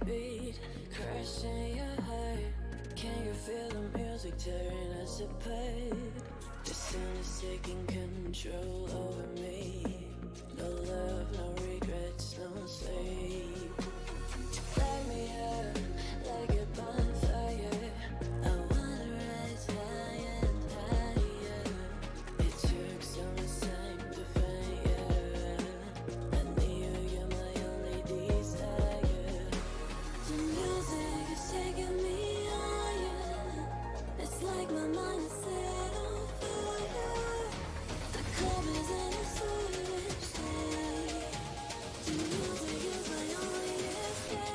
beat crashing your heart. Can you feel the music tearing us apart? The sound is taking control over me. No love, no regrets, no sleep. Light me up like a bonfire. I wanna rise higher and higher. It took so much time to find you. I need you, you're my only desire. The music is taking me higher. It's like my mind is set on fire. The club is in a swinging state. The music is my only escape.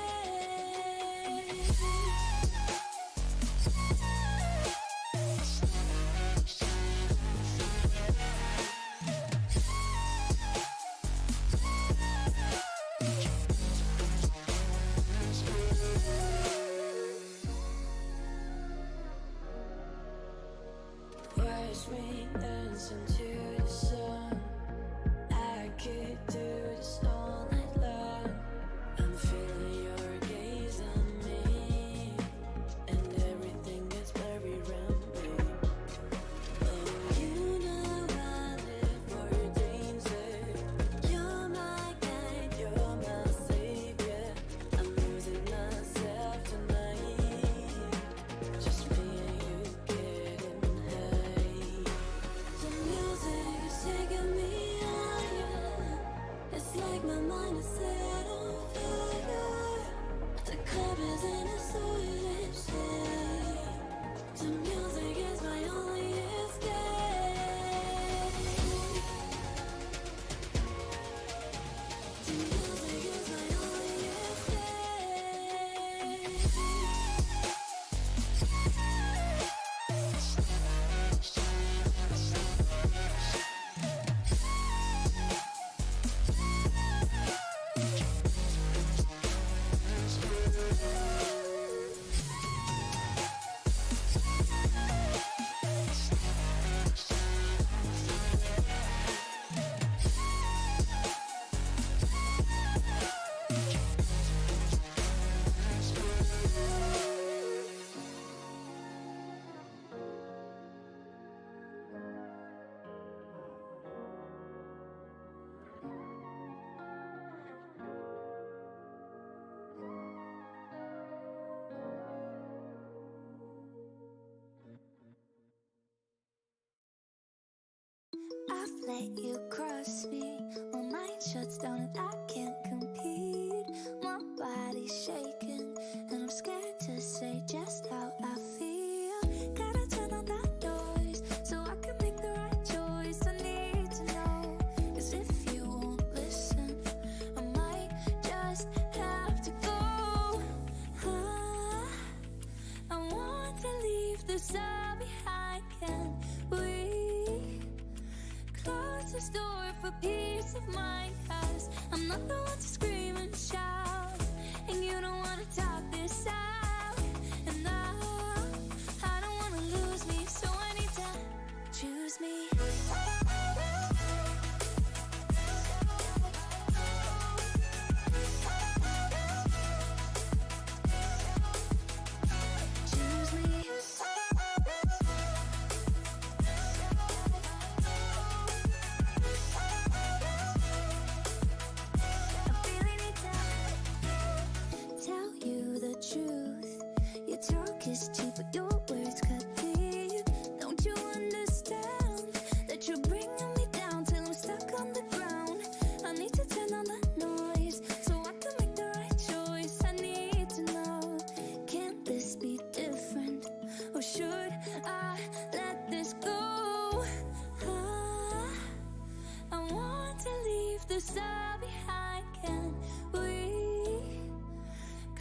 Watch me dancing to the song. I could do this all night long. I'm feeling your gaze on me, and everything gets blurry around me. Oh, you know I live for your danger. You're my guide, you're my savior. I'm losing myself tonight. Just me and you getting high. The music is taking me higher. It's like my mind is set on fire. The club is in a swinging state. The music is my only escape. The music is my only escape. I've let you cross me. My mind shuts down and I can't compete. My body's shaking and I'm scared to say just how I feel. Gotta turn on that noise so I can make the right choice. I need to know, 'cause if you won't listen, I might just have to go. I want to leave this all behind. Can we close this door for peace of mind? 'Cause I'm not the one to scream and shout, and you don't wanna talk this out. And I don't wanna lose me, so I need to choose me. Choose me. I really need to tell you the truth. Your talk is cheap, but your words cut deep. Don't you understand that you're bringing me down till I'm stuck on the ground? I need to turn on the noise so I can make the right choice. I need to know, can this be different, or should I let this go? I want to leave this all behind. Can we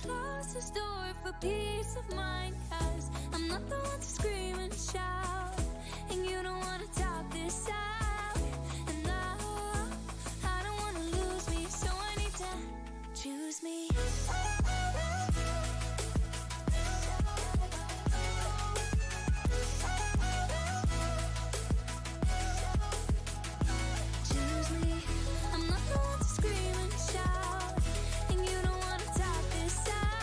close this door for peace of mind? 'Cause I'm not the one to scream and shout, and you don't wanna talk this out. And I don't wanna lose me, so I need to choose me. Choose me. I'm not the one to scream and shout, and you don't wanna talk this out.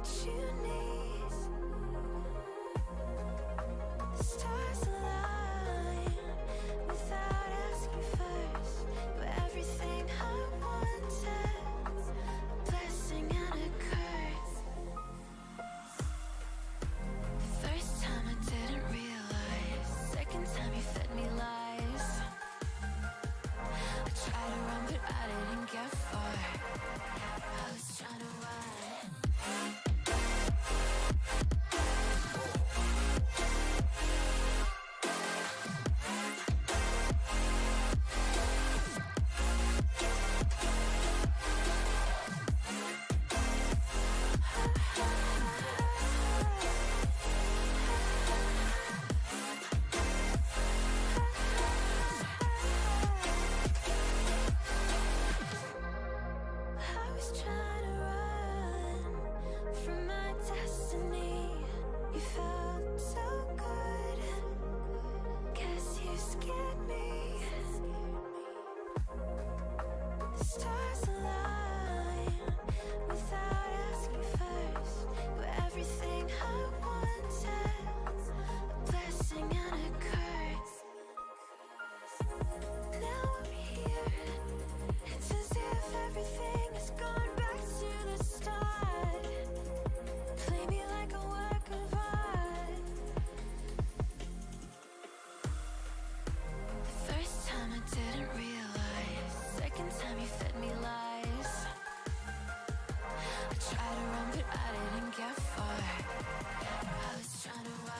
what you need. The stars align without asking first. You're everything I wanted, a blessing and a curse. The first time I didn't realize, second time you fed me lies. I tried to run but I didn't get far. I was trying to run. I was trying to run from my destiny. You felt so good, guess you scared me. The stars align without asking first. You're everything I wanted, a blessing and a curse. Now I'm here. It's as if everything has gone back to the start. Play me like a work of art. The first time I didn't realize, second time you fed me lies. I tried to run but I didn't get far. I was trying to run.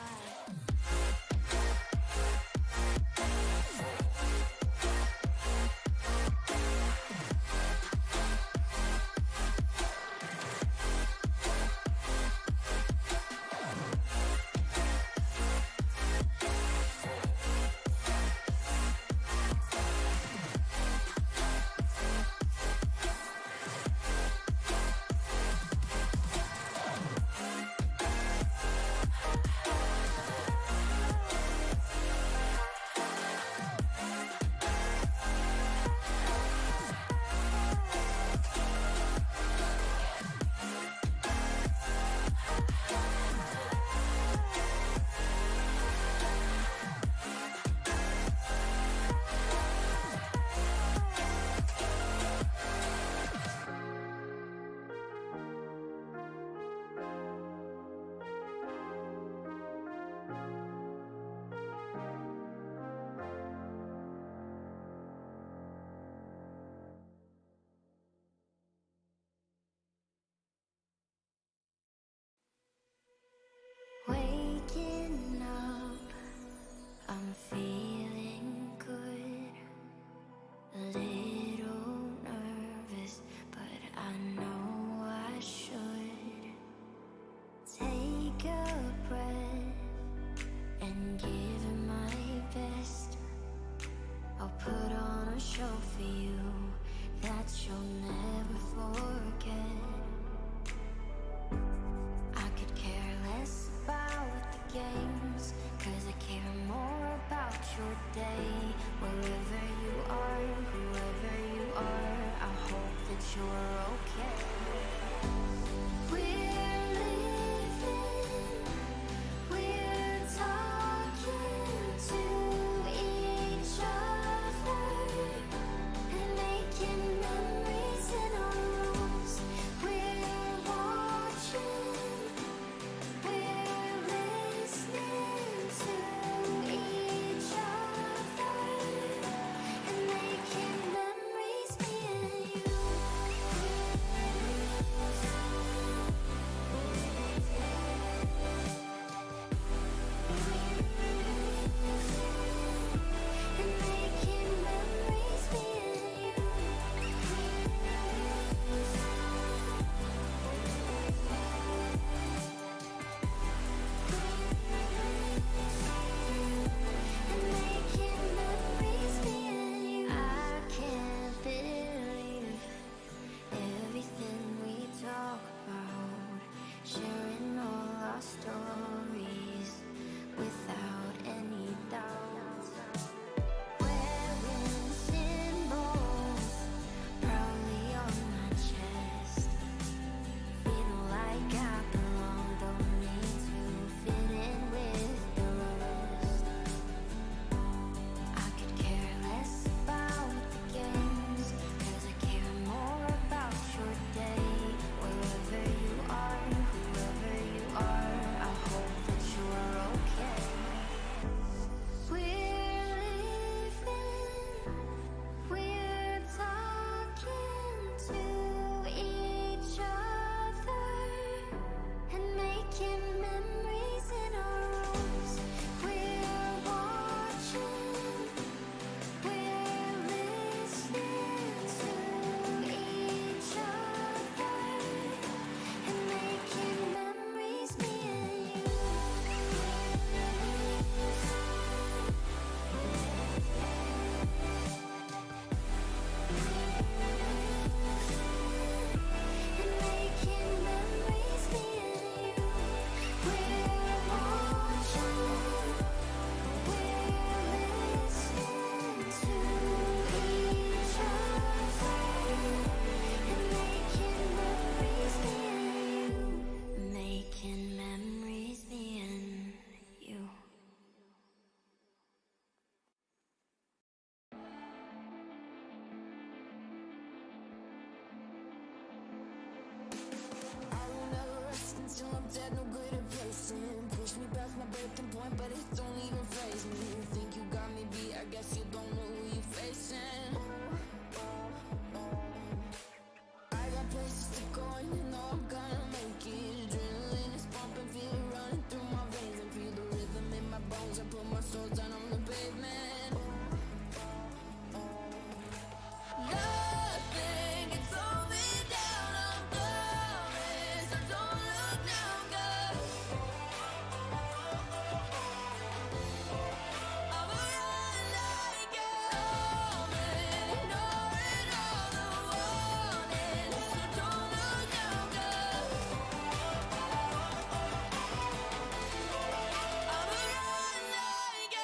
Waking up, I'm feeling good. A little nervous, but I know I should take a breath and give it my best. I'll put on a show for you that you'll never forget. I could care less about the games, 'cause I care more about your day. Wherever you are, whoever you are, I hope that you're okay. We're living, we're talking to each other and making memories in our rooms. We're watching, we're listening to each other and making memories, me and you. dead, no good at placing. Push me past my breaking point, but it don't even faze me. You think you got me beat, I guess you don't know who you're facing. I got places to go and you know I'm gonna make it. Adrenaline is pumping, feel it running through my veins. And feel the rhythm in my bones, I put my soul down on the pavement. Nothing can slow me down, I'm coming, so don't look now, girl. I'ma run like you're coming, ignoring all the warnings, so don't look now, girl. I'ma run like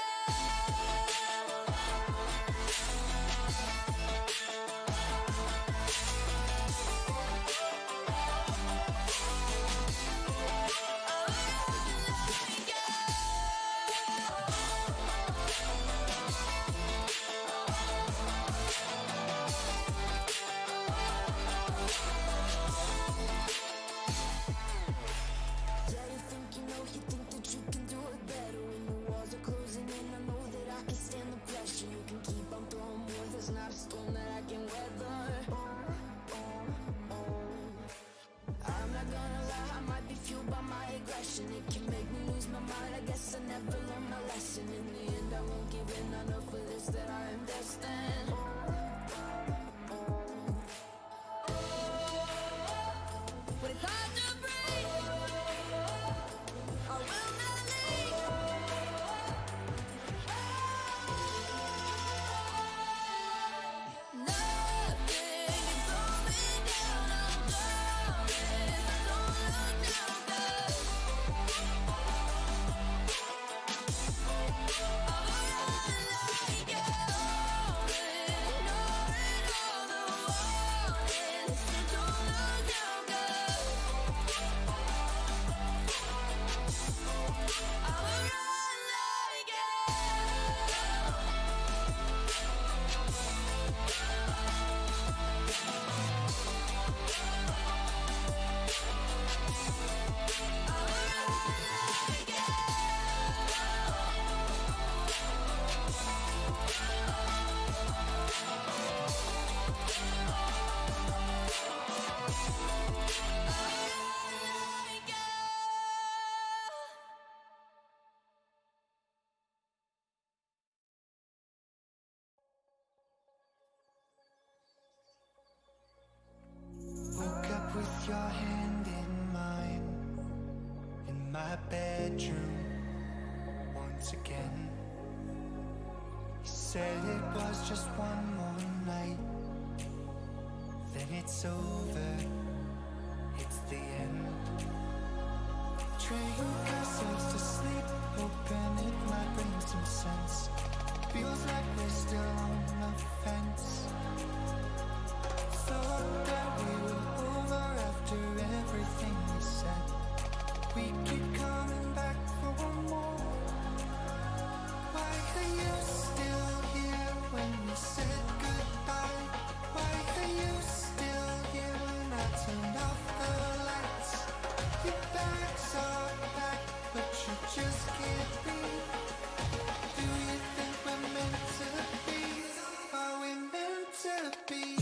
Yeah, you think you know, you think that you can do it better. When the walls are closing in, I know that I can stand the pressure. You can keep on throwing more, there's not a storm that I can weather. I'm not gonna lie, I might be fueled by my aggression. It can make me lose my mind, I guess I never learned my lesson. In the end, I won't give in, I know for this that I am destined. But it's hard to breathe, I will not leave. Nothing can slow me down, I'm coming, so don't look now, girl. I'ma run like you're coming, ignoring all the warnings, so don't look now, girl. I'ma run like Woke up with your hand in mine, in my bedroom once again. You said it was just one more night, then it's over, it's the end. Drank ourselves to sleep, hoping it might bring some sense. Feels like we're still on the fence. Thought that we were over after everything we said. We keep coming back for more. Why are you still here when we said goodbye? Why are you still here when I turned off the lights? Your bags are packed, but you just can't leave. Do you think we're meant to be? Are we meant to be?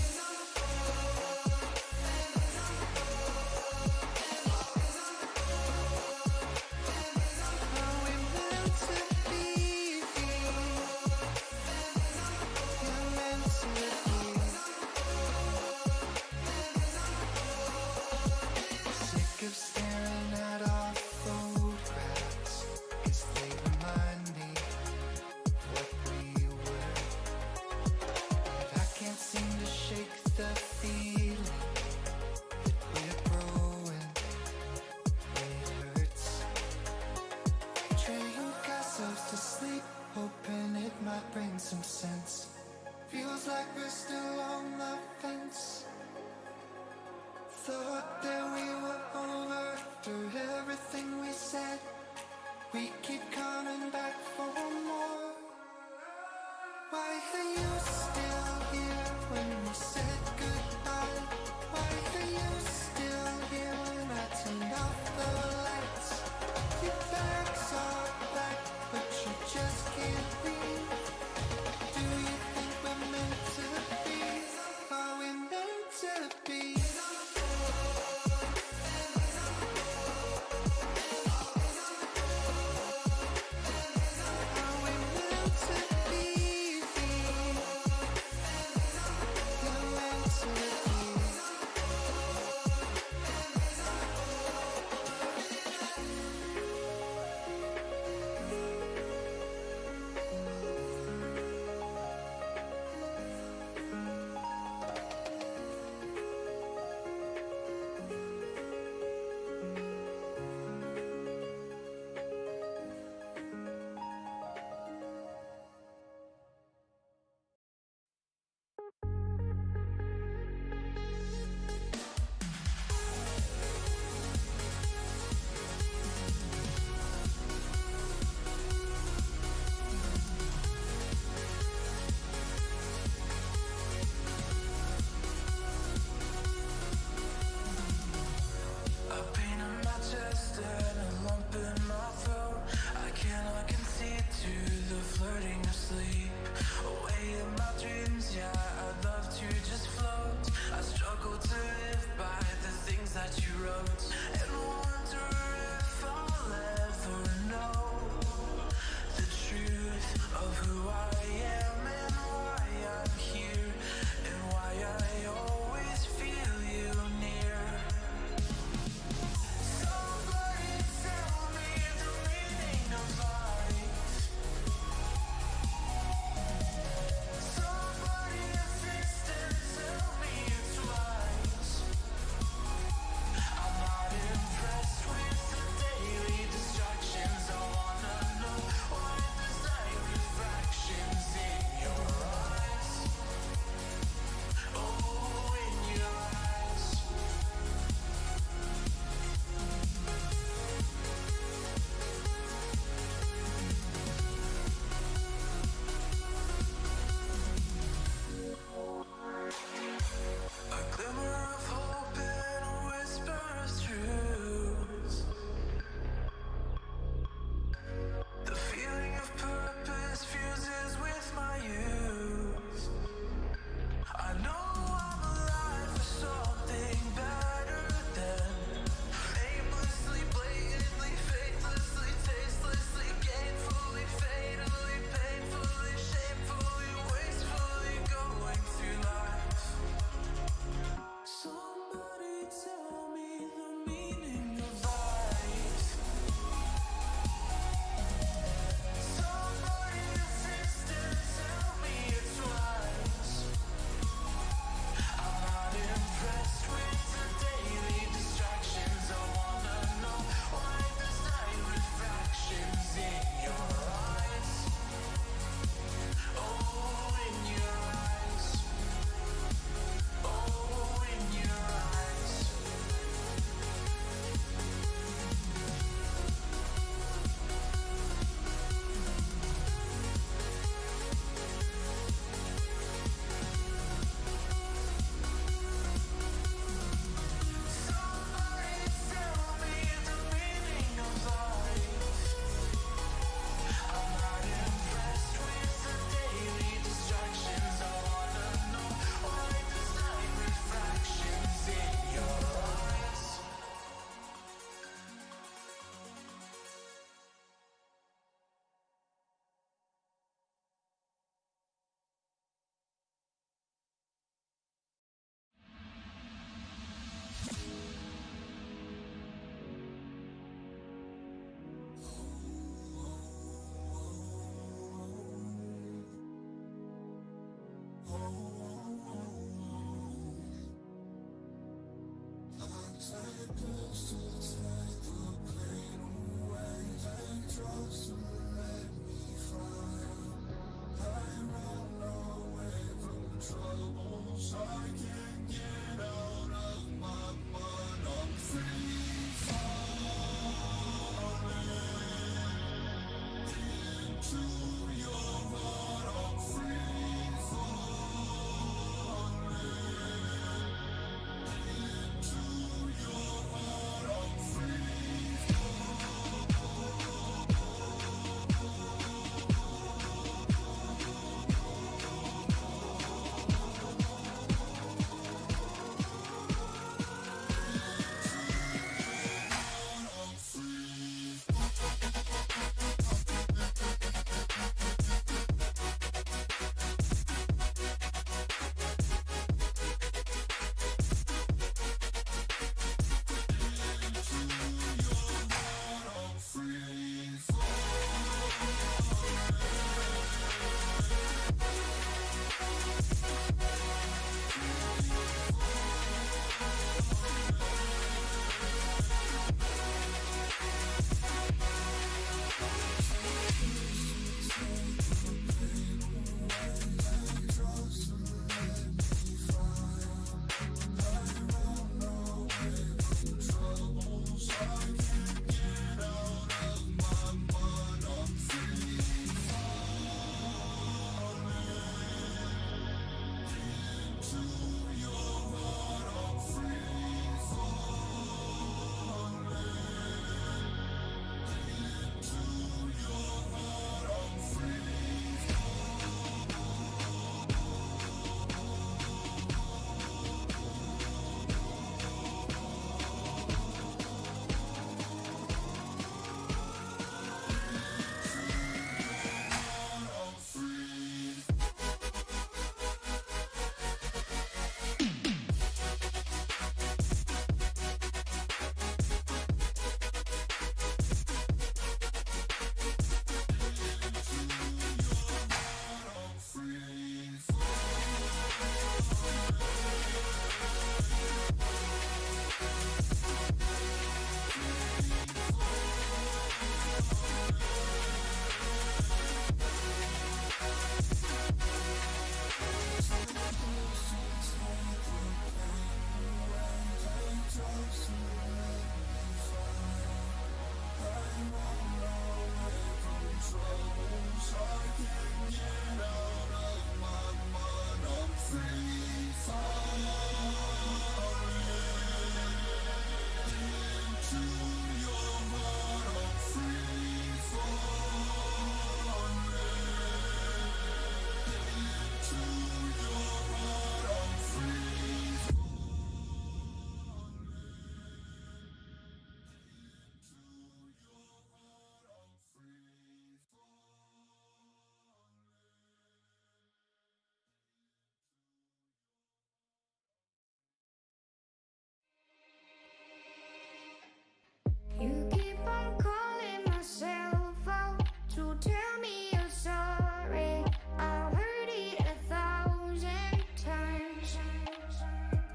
You keep on calling myself out to tell me you're sorry. I've heard it 1,000 times.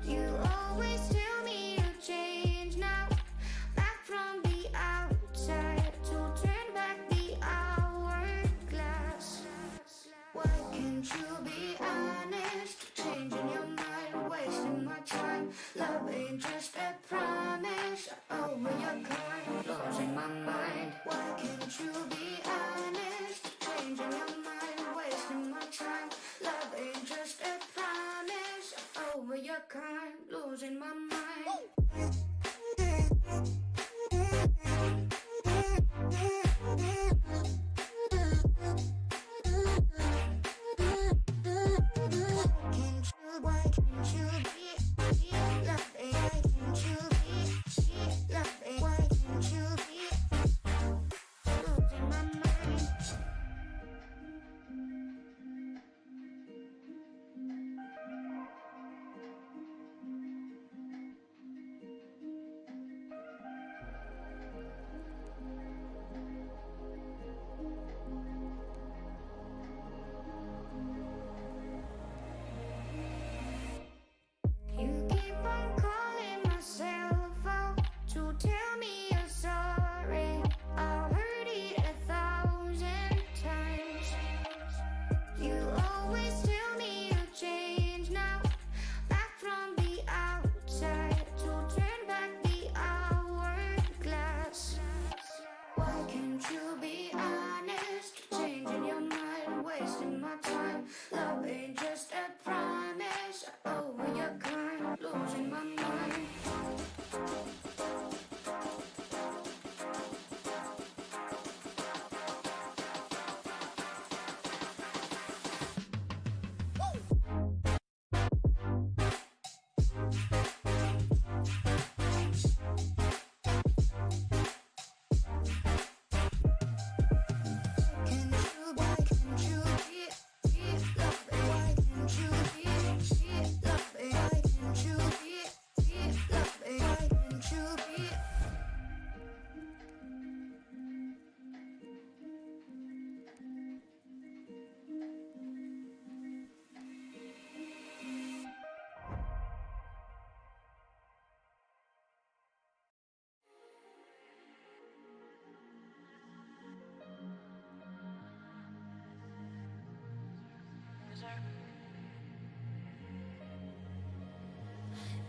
You always tell me to change now, back from the outside, to turn back the hourglass. Why can't you be honest? Changing your mind, wasting my time. Love ain't just a promise. Over your kind, losing my mind. Why can't you be honest? Changing your mind, wasting my time. Love ain't just a promise. Over your kind, losing my mind. Why can't you be loving? Why can't you be loving? Why can't you be losing my mind?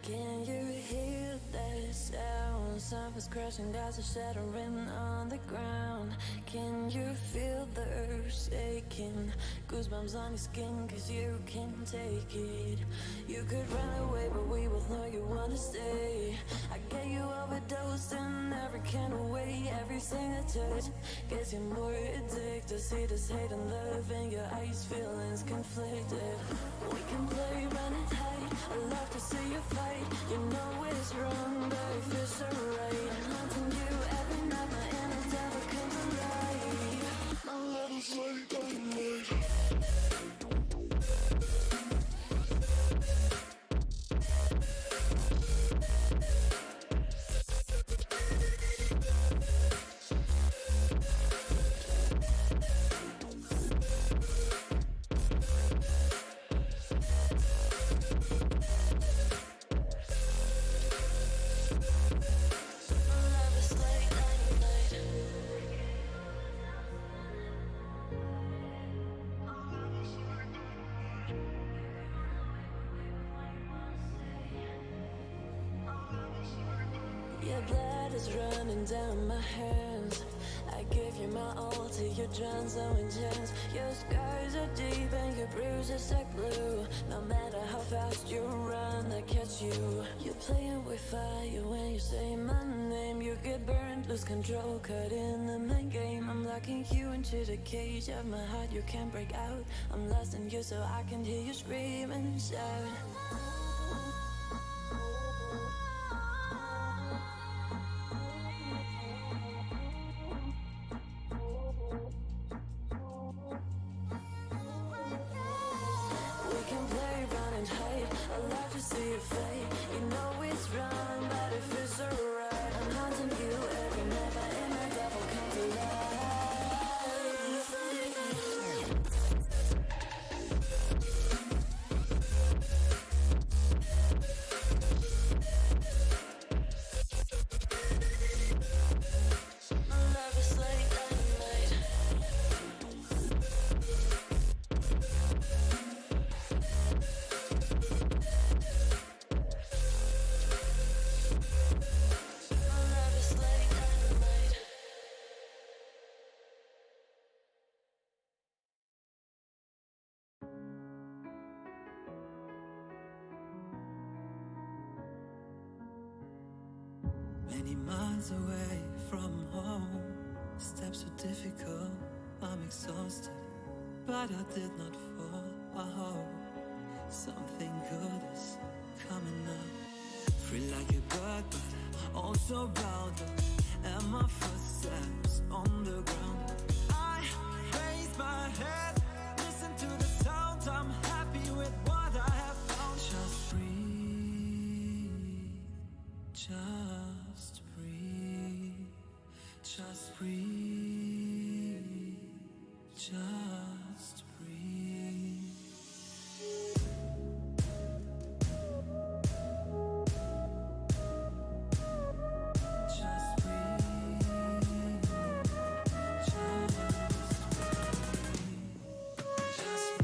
Can you hear that sound? Something's crashing, glass are shattering on the ground. Can you feel the earth shaking? Goosebumps on your skin, cause you can take it. You could run away, but we both know you wanna stay. I get you overdosed in every kind of way. Everything I touch gets you more addicted. See this hate and love in your eyes, feelings conflicted. We can play, run and hide. I love to see you fight. You know it's wrong, but it feels so right. I'm haunting you every night. My inner devil comes alive. My love is like dynamite. Your blood is running down my hands. I give you my all till you're drawn so intense. Your scars are deep and your bruises like blue. No matter how fast you run, I catch you. You're playing with fire when you say my name. You get burned, lose control, caught in the mind game. I'm locking you into the cage of my heart, you can't break out. I'm lost in you so I can hear you scream and shout. See you fight, you know it's wrong, but it feels so right. I'm haunting you every night, my inner devil comes My love is like dynamite. Many miles away from home, steps were difficult, I'm exhausted, but I did not fall. I hope something good is coming up. Free like a bird, but also bound up, and my footsteps on the ground. I raise my head, listen to the sound, I'm happy with what I have found. Just breathe, just breathe, just breathe, just breathe. Just breathe, just breathe, just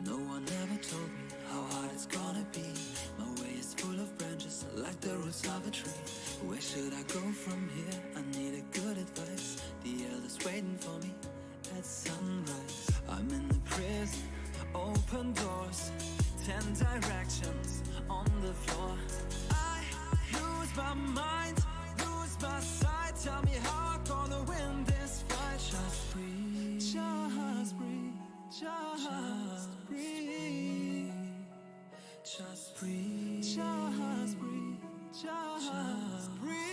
No one ever told me how hard it's gonna be. My way is full of branches, like the roots of a tree. Where should I go from here? I need a good advice. The elders waiting for me at sunrise. I'm in the prison, open doors, 10 directions on the floor. I lose my mind, lose my sight. Tell me how I'm gonna win this fight. Just breathe, just breathe, just breathe, just breathe, just breathe, just breathe.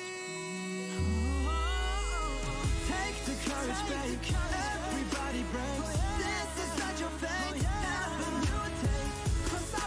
Take the courage, babe. Everybody breaks. This is not your fate. Never you take. 'Cause I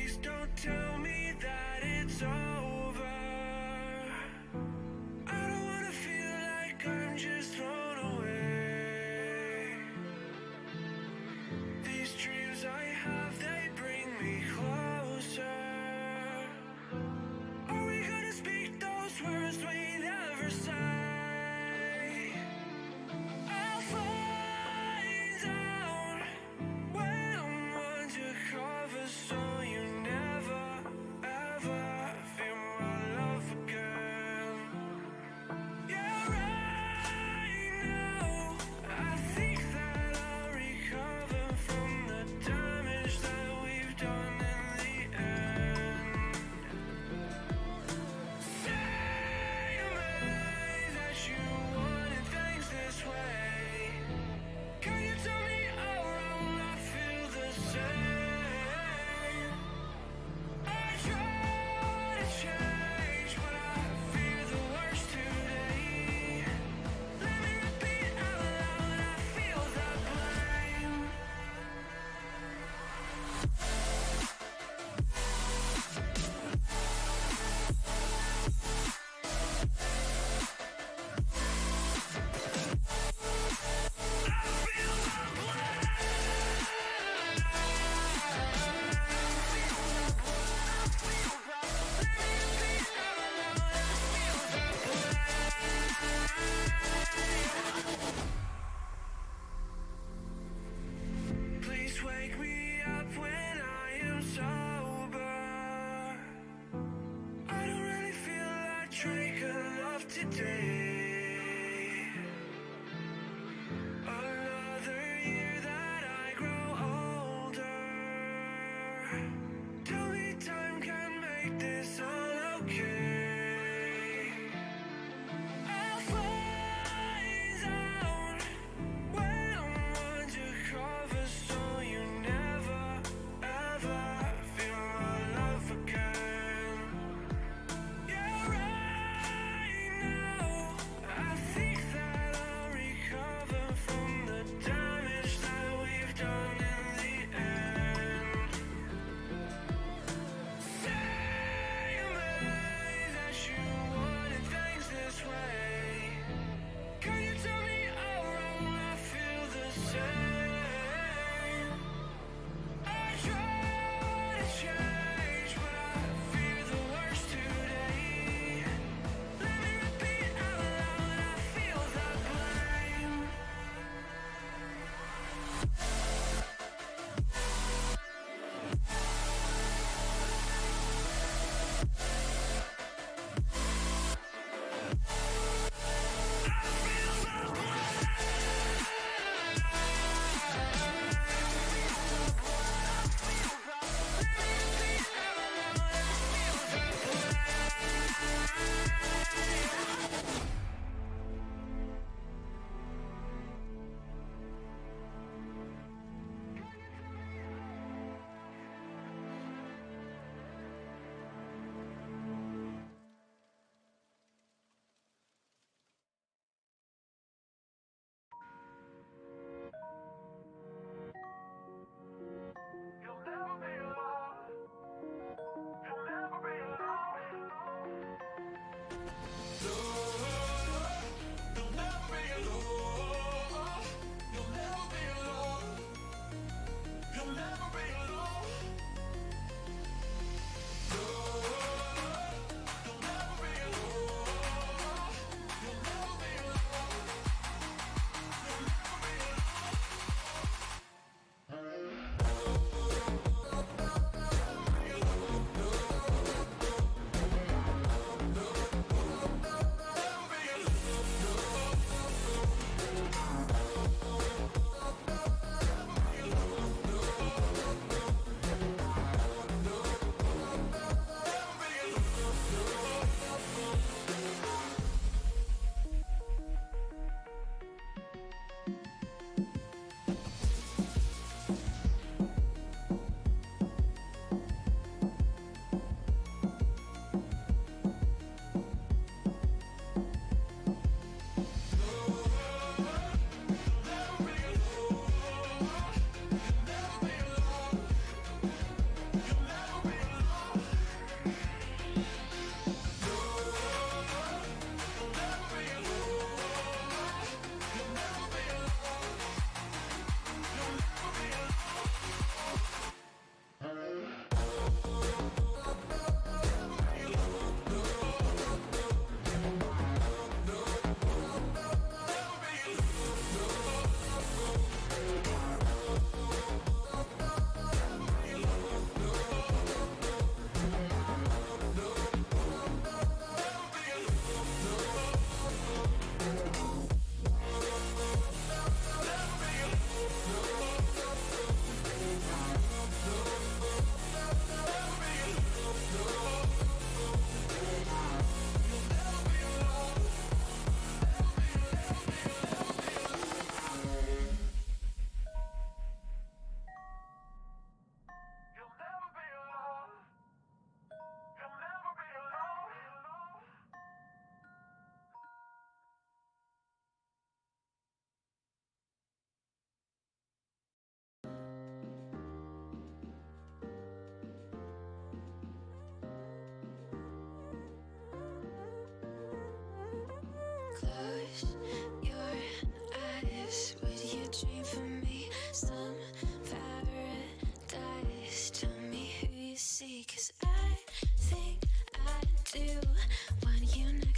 Please don't tell me that it's over. I don't wanna feel like I'm just thrown away. These dreams I have, they bring me closer. Are we gonna speak those words we never say? I'll find out when one to cover, so you never ever feel my love again. Yeah, right now I think that I'll recover from the damage that we've done in the end. Say to me that you wanted things this way. Can you tell me I'm wrong? I feel the same. I try to change, but I fear the worst today. Let me repeat out loud, I feel the blame. Please wake me up when I am sober. I don't really feel like drinking enough today. Another year that I grow older. Tell me time can make this all okay. I'll find out when one to cover, so you never ever feel my love again. Yeah, right now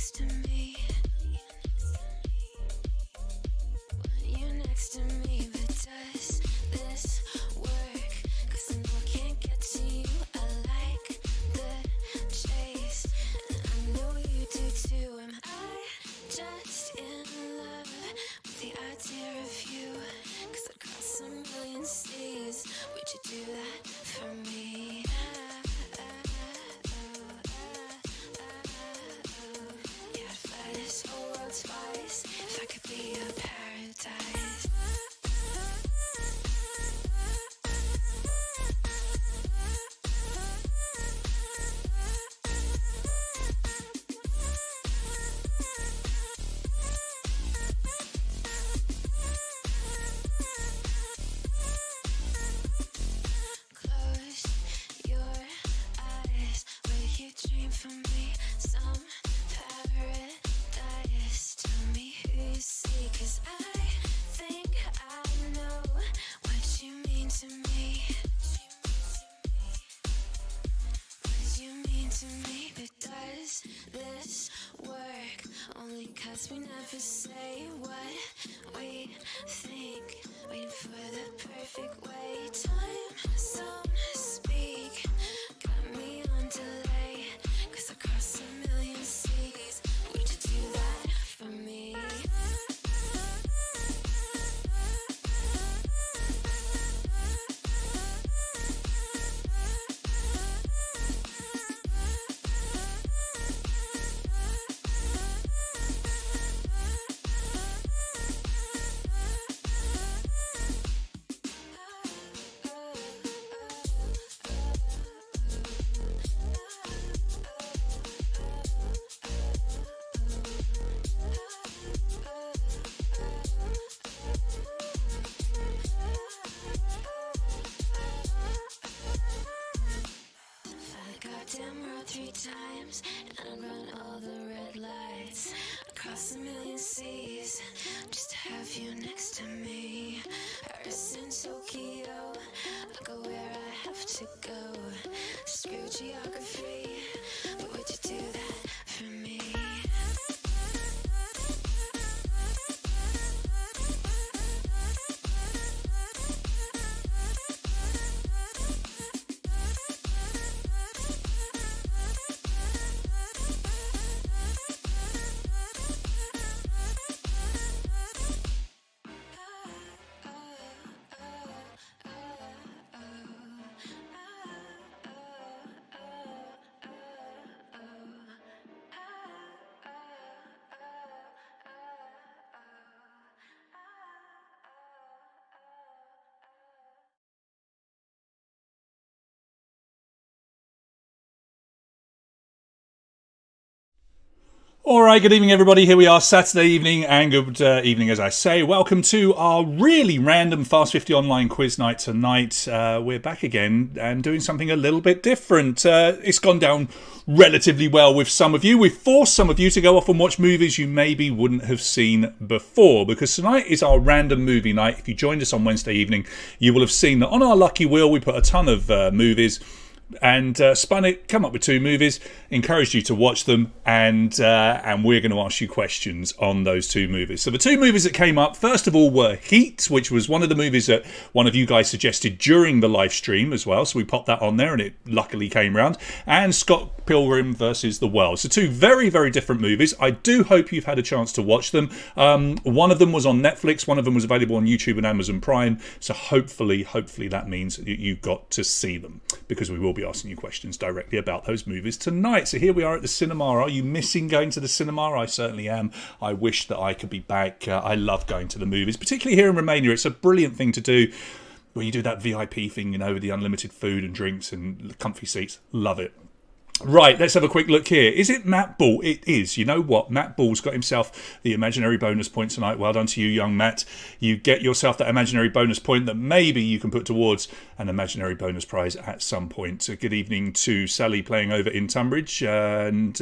next to me. Want you next to me, but does this work? 'Cause I know I can't get to you. I like the chase, and I know you do too. Am I just in love with the idea of you? 'Cause I'd cross a million seas. Would you do that for me? Yeah, I'd fly this whole world twice if I could be a paradise. Close your eyes, will you dream for me some paradise? Tell me who you see, 'cause I think I know what you mean to me. What you mean to me, but does this work? Only 'cause we never say what we think. Waiting for the perfect way. Time some speak. Got me on delay. 'Cause I cross a million seas. Would you do that for me? Goddamn road 3 times, and I'd run all the red lights. Across a million seas, just to have you next to me. Paris and Tokyo, I go where I have to go. Screw geography, but would you do that for me? All right, good evening, everybody. Here we are, Saturday evening, and good evening, as I say. Welcome to our really random Fast 50 online quiz night tonight. We're back again and doing something a little bit different. It's gone down relatively well with some of you. We've forced some of you to go off and watch movies you maybe wouldn't have seen before, because tonight is our random movie night. If you joined us on Wednesday evening, you will have seen that on our lucky wheel we put a ton of movies and spun it, come up with 2 movies, encouraged you to watch them, and we're going to ask you questions on those 2 movies. So the 2 movies that came up, first of all, were Heat, which was one of the movies that one of you guys suggested during the live stream as well, so we popped that on there and it luckily came round, and Scott Pilgrim versus the World. So 2 very, very different movies. I do hope you've had a chance to watch them. One of them was on Netflix, one of them was available on YouTube and Amazon Prime, so hopefully that means you got to see them, because we will be asking you questions directly about those movies tonight. So here we are at the cinema. Are you missing going to the cinema? I certainly am. I wish that I could be back. I love going to the movies, particularly here in Romania. It's a brilliant thing to do where you do that VIP thing, with the unlimited food and drinks and comfy seats. Love it. Right, let's have a quick look here. Is it Matt Ball? It is. You know what? Matt Ball's got himself the imaginary bonus point tonight. Well done to you, young Matt. You get yourself that imaginary bonus point that maybe you can put towards an imaginary bonus prize at some point. So good evening to Sally playing over in Tunbridge. And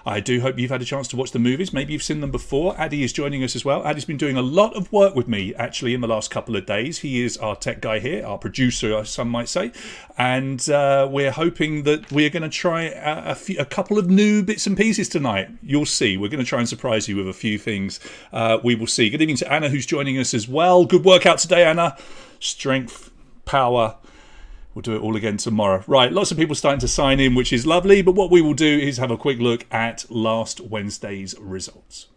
I do hope you've had a chance to watch the movies. Maybe you've seen them before. Addy is joining us as well. Addy's been doing a lot of work with me, actually, in the last couple of days. He is our tech guy here, our producer, some might say. And we're hoping that we're going to try a couple of new bits and pieces tonight. You'll see. We're going to try and surprise you with a few things. We will see. Good evening to Anna, who's joining us as well. Good workout today, Anna. Strength, power. We'll do it all again tomorrow. Right, lots of people starting to sign in, which is lovely. But what we will do is have a quick look at last Wednesday's results.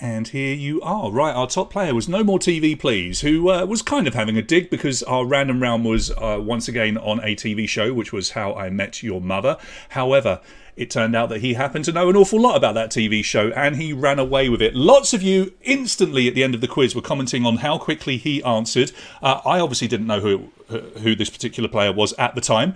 And here you are. Right, our top player was No More TV Please, who was kind of having a dig because our random round was once again on a TV show, which was How I Met Your Mother. However, it turned out that he happened to know an awful lot about that TV show and he ran away with it. Lots of you instantly at the end of the quiz were commenting on how quickly he answered. I obviously didn't know who this particular player was at the time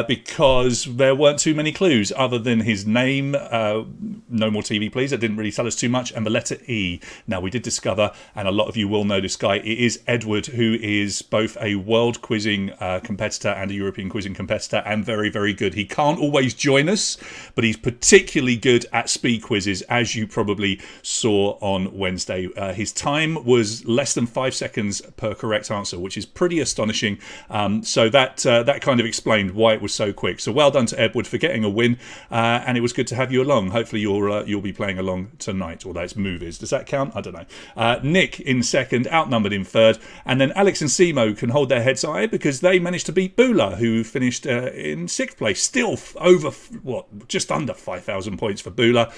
because there weren't too many clues other than his name, No More TV Please. That didn't really tell us too much, and the letter E. Now, we did discover, and a lot of you will know this guy, it is Edward, who is both a world quizzing competitor and a European quizzing competitor, and very, very good. He can't always join us, but he's particularly good at speed quizzes, as you probably saw on Wednesday. His time was less than 5 seconds per correct answer, which is pretty astonishing. So that kind of explained why it was so quick. So well done to Edward for getting a win, and it was good to have you along. Hopefully you'll be playing along tonight, although it's movies. Does that count? I don't know. Nick in second, outnumbered in third, and then Alex and Simo can hold their heads high because they managed to beat Bula, who finished in sixth place. Still over just under 5,000 points for Bula.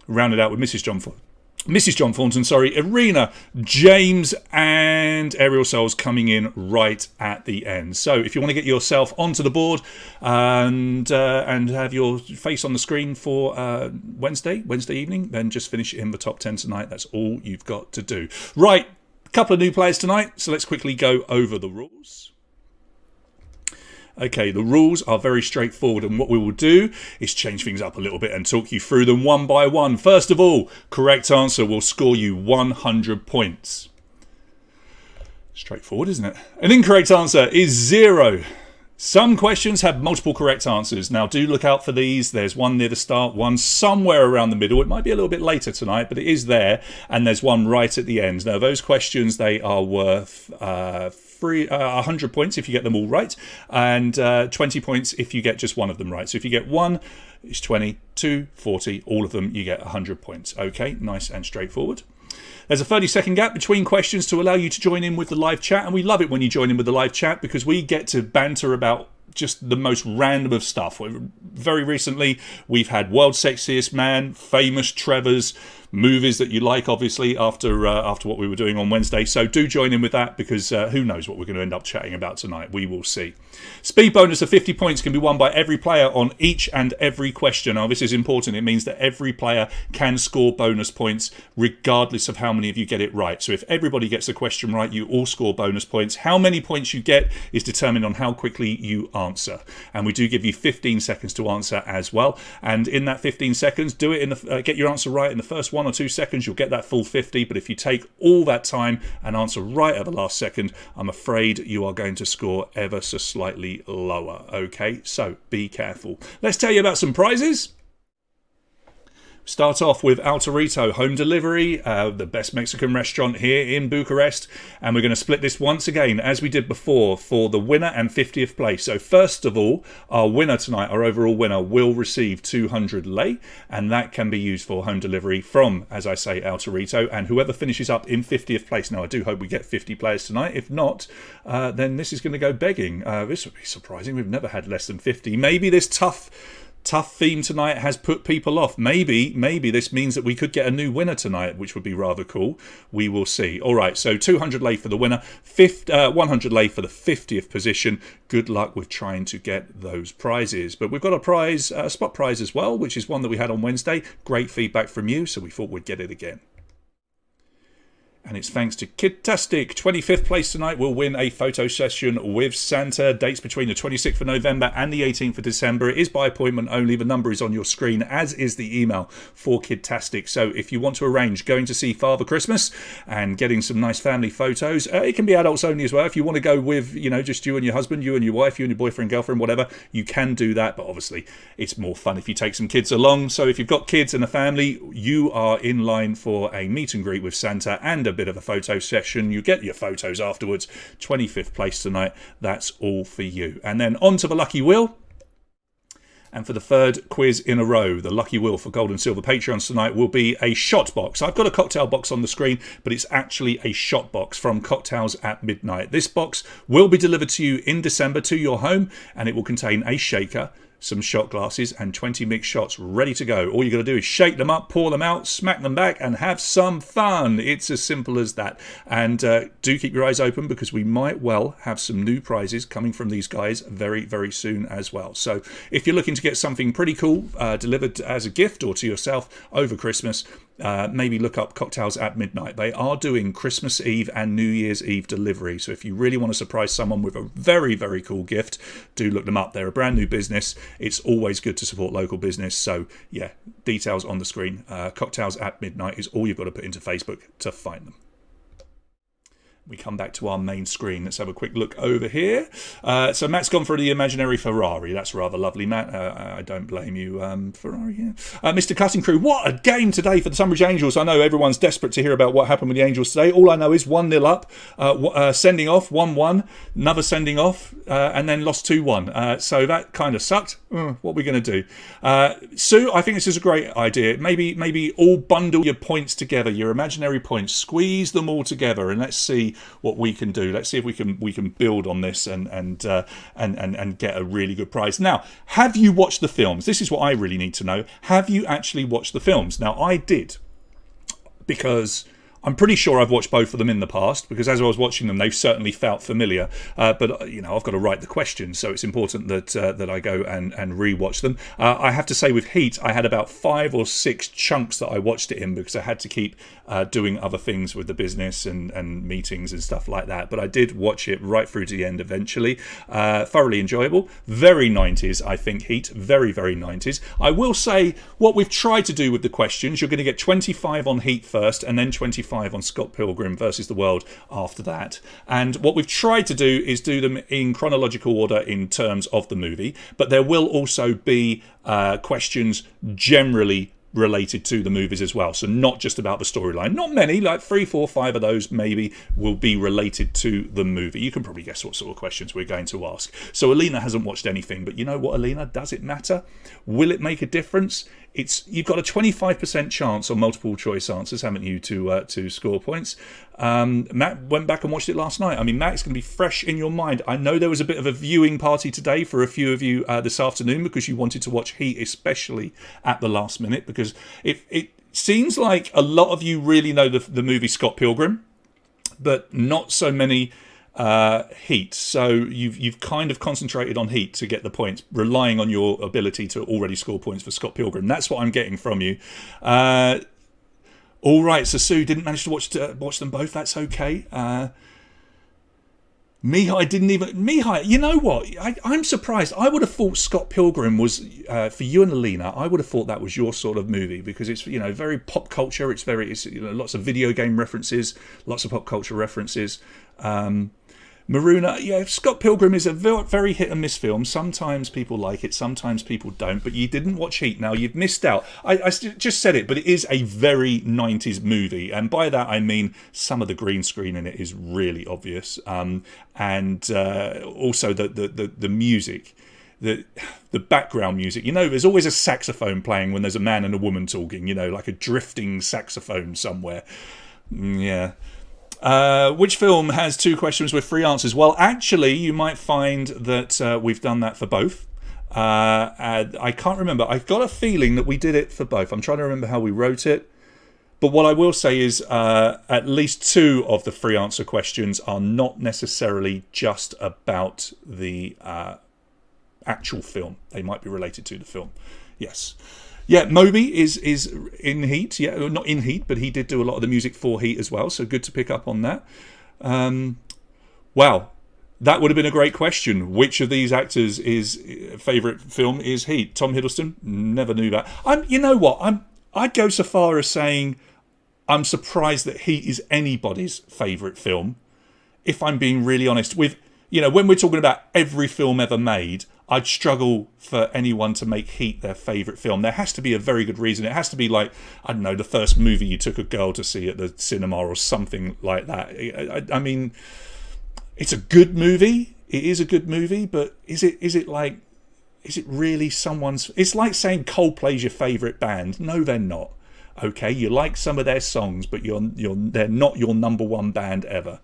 Rounded out with Mrs. John Thornton, Irina, James, and Ariel Souls coming in right at the end. So if you want to get yourself onto the board and have your face on the screen for Wednesday evening, then just finish in the top 10 tonight. That's all you've got to do. Right, a couple of new players tonight, so let's quickly go over the rules. Okay, the rules are very straightforward, and what we will do is change things up a little bit and talk you through them one by one. First of all, correct answer will score you 100 points. Straightforward, isn't it? An incorrect answer is 0. Some questions have multiple correct answers. Now, do look out for these. There's one near the start, one somewhere around the middle. It might be a little bit later tonight, but it is there. And there's one right at the end. Now, those questions, they are worth 100 points if you get them all right, and 20 points if you get just one of them right. So if you get one, it's 20, 2, 40, all of them, you get 100 points. Okay, nice and straightforward. There's a 30-second gap between questions to allow you to join in with the live chat, and we love it when you join in with the live chat because we get to banter about just the most random of stuff. Very recently, we've had World's Sexiest Man, Famous Trevor's, movies that you like, obviously, after what we were doing on Wednesday. So do join in with that because who knows what we're going to end up chatting about tonight. We will see. Speed bonus of 50 points can be won by every player on each and every question. Now, this is important. It means that every player can score bonus points regardless of how many of you get it right. So if everybody gets a question right, you all score bonus points. How many points you get is determined on how quickly you answer. And we do give you 15 seconds to answer as well. And in that 15 seconds, do it in the get your answer right in the first 1 or 2 seconds, you'll get that full 50. But if you take all that time and answer right at the last second, I'm afraid you are going to score ever so slightly lower. Okay, so be careful. Let's tell you about some prizes. Start off with Altarito Home Delivery, the best Mexican restaurant here in Bucharest. And we're going to split this once again, as we did before, for the winner and 50th place. So first of all, our winner tonight, our overall winner, will receive 200 lei. And that can be used for home delivery from, as I say, Altarito. And whoever finishes up in 50th place, now I do hope we get 50 players tonight. If not, then this is going to go begging. This would be surprising. We've never had less than 50. Maybe this tough theme tonight has put people off. Maybe this means that we could get a new winner tonight, which would be rather cool. We will see. All right, so 200 lei for the winner, 100 lei for the 50th position. Good luck with trying to get those prizes. But we've got a prize, a spot prize as well, which is one that we had on Wednesday. Great feedback from you, so we thought we'd get it again. And it's thanks to Kidtastic. 25th place tonight will win a photo session with Santa. Dates between the 26th of November and the 18th of December. It is by appointment only. The number is on your screen, as is the email for Kidtastic. So if you want to arrange going to see Father Christmas and getting some nice family photos, it can be adults only as well. If you want to go with, just you and your husband, you and your wife, you and your boyfriend, girlfriend, whatever, you can do that. But obviously, it's more fun if you take some kids along. So if you've got kids and a family, you are in line for a meet and greet with Santa and a bit of a photo session. You get your photos afterwards. 25th place tonight. That's all for you. And then on to the lucky wheel. And for the third quiz in a row, the lucky wheel for gold and silver Patreons tonight will be a shot box. I've got a cocktail box on the screen, but it's actually a shot box from Cocktails at Midnight. This box will be delivered to you in December to your home, and it will contain a shaker, some shot glasses, and 20 mixed shots ready to go. All you got to do is shake them up, pour them out, smack them back, and have some fun. It's as simple as that. And do keep your eyes open, because we might well have some new prizes coming from these guys very, very soon as well. So if you're looking to get something pretty cool delivered as a gift or to yourself over Christmas, maybe look up Cocktails at Midnight. They are doing Christmas Eve and New Year's Eve delivery. So if you really want to surprise someone with a very, very cool gift, do look them up. They're a brand new business. It's always good to support local business. So yeah, details on the screen. Cocktails at Midnight is all you've got to put into Facebook to find them. We come back to our main screen. Let's have a quick look over here. So Matt's gone for the imaginary Ferrari. That's rather lovely, Matt. I don't blame you. Ferrari, yeah. Mr. Cutting Crew, what a game today for the Tunbridge Angels. I know everyone's desperate to hear about what happened with the Angels today. All I know is 1-0 up, sending off, 1-1, another sending off, and then lost 2-1. So that kind of sucked. What are we going to do? Sue, I think this is a great idea. Maybe all bundle your points together, your imaginary points, squeeze them all together, and let's see what we can do. Let's see if we can build on this and get a really good prize. Now, have you watched the films? This is what I really need to know. Have you actually watched the films? Now, I did, because I'm pretty sure I've watched both of them in the past, because as I was watching them, they've certainly felt familiar. But you know, I've got to write the questions, so it's important that I go and re-watch them. I have to say, with Heat, I had about 5 or 6 chunks that I watched it in, because I had to keep doing other things with the business and meetings and stuff like that. But I did watch it right through to the end eventually. Thoroughly enjoyable. Very 90s, I think, Heat. Very, very 90s. I will say, what we've tried to do with the questions, you're going to get 25 on Heat first, and then 25 on Scott Pilgrim versus the World after that. And what we've tried to do is do them in chronological order in terms of the movie, but there will also be questions generally related to the movies as well, so not just about the storyline. Not many, like 3, 4, 5 of those maybe will be related to the movie. You can probably guess what sort of questions we're going to ask. So Alina hasn't watched anything, but you know what, Alina, does it matter? Will it make a difference? You've got a 25% chance on multiple choice answers, haven't you, to score points. Matt went back and watched it last night. I mean, Matt, it's going to be fresh in your mind. I know there was a bit of a viewing party today for a few of you this afternoon, because you wanted to watch Heat, especially at the last minute, because it seems like a lot of you really know the movie Scott Pilgrim, but not so many Heat. So you've kind of concentrated on Heat to get the points, relying on your ability to already score points for Scott Pilgrim. That's what I'm getting from you. All right, so Sue didn't manage to watch them both. That's okay. Mihai didn't even... Mihai, you know what? I'm surprised. I would have thought Scott Pilgrim was, for you and Alina, I would have thought that was your sort of movie, because it's, you know, very pop culture. It's you know, lots of video game references, lots of pop culture references. Maruna, yeah, Scott Pilgrim is a very hit and miss film. Sometimes people like it, sometimes people don't. But you didn't watch Heat. Now, you've missed out. I just said it, but it is a very 90s movie. And by that, I mean some of the green screen in it is really obvious. And also the music. The background music, you know, there's always a saxophone playing when there's a man and a woman talking, you know, like a drifting saxophone somewhere. Yeah. Which film has 2 questions with 3 answers? Well, actually, you might find that we've done that for both. I can't remember. I've got a feeling that we did it for both. I'm trying to remember how we wrote it. But what I will say is at least 2 of the 3 answer questions are not necessarily just about the actual film. They might be related to the film. Yes. Yeah, Moby is in Heat. Yeah, not in Heat, but he did do a lot of the music for Heat as well. So good to pick up on that. Wow, that would have been a great question. Which of these actors' favourite film is Heat? Tom Hiddleston? Never knew that. You know what? I'd go so far as saying I'm surprised that Heat is anybody's favourite film. If I'm being really honest, with, you know, when we're talking about every film ever made, I'd struggle for anyone to make Heat their favourite film. There has to be a very good reason. It has to be like, I don't know, the first movie you took a girl to see at the cinema or something like that. I mean, it's a good movie. It is a good movie, but is it really someone's... It's like saying Coldplay's your favourite band. No, they're not. Okay, you like some of their songs, but they're not your number one band ever.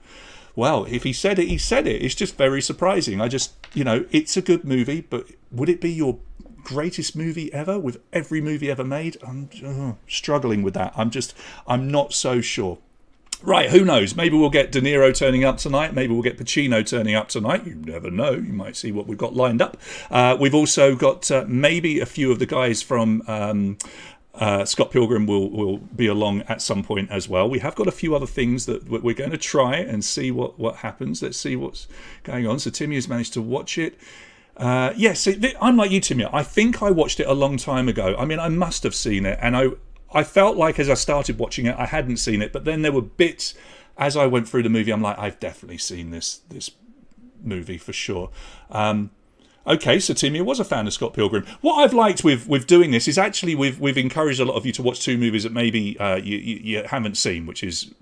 Well, if he said it, he said it. It's just very surprising. It's a good movie, but would it be your greatest movie ever with every movie ever made? I'm struggling with that. I'm not so sure. Right, who knows? Maybe we'll get De Niro turning up tonight. Maybe we'll get Pacino turning up tonight. You never know. You might see what we've got lined up. We've also got maybe a few of the guys from... Scott Pilgrim will be along at some point as well. We have got a few other things that we're going to try and see what happens. Let's see what's going on. So Timmy has managed to watch it. Yes, I'm like you, Timmy. I think I watched it a long time ago. I mean, I must have seen it, and I felt like as I started watching it, I hadn't seen it. But then there were bits as I went through the movie. I'm like, I've definitely seen this movie for sure. Okay, so Timmy was a fan of Scott Pilgrim. What I've liked with doing this is actually we've encouraged a lot of you to watch two movies that maybe you haven't seen, which is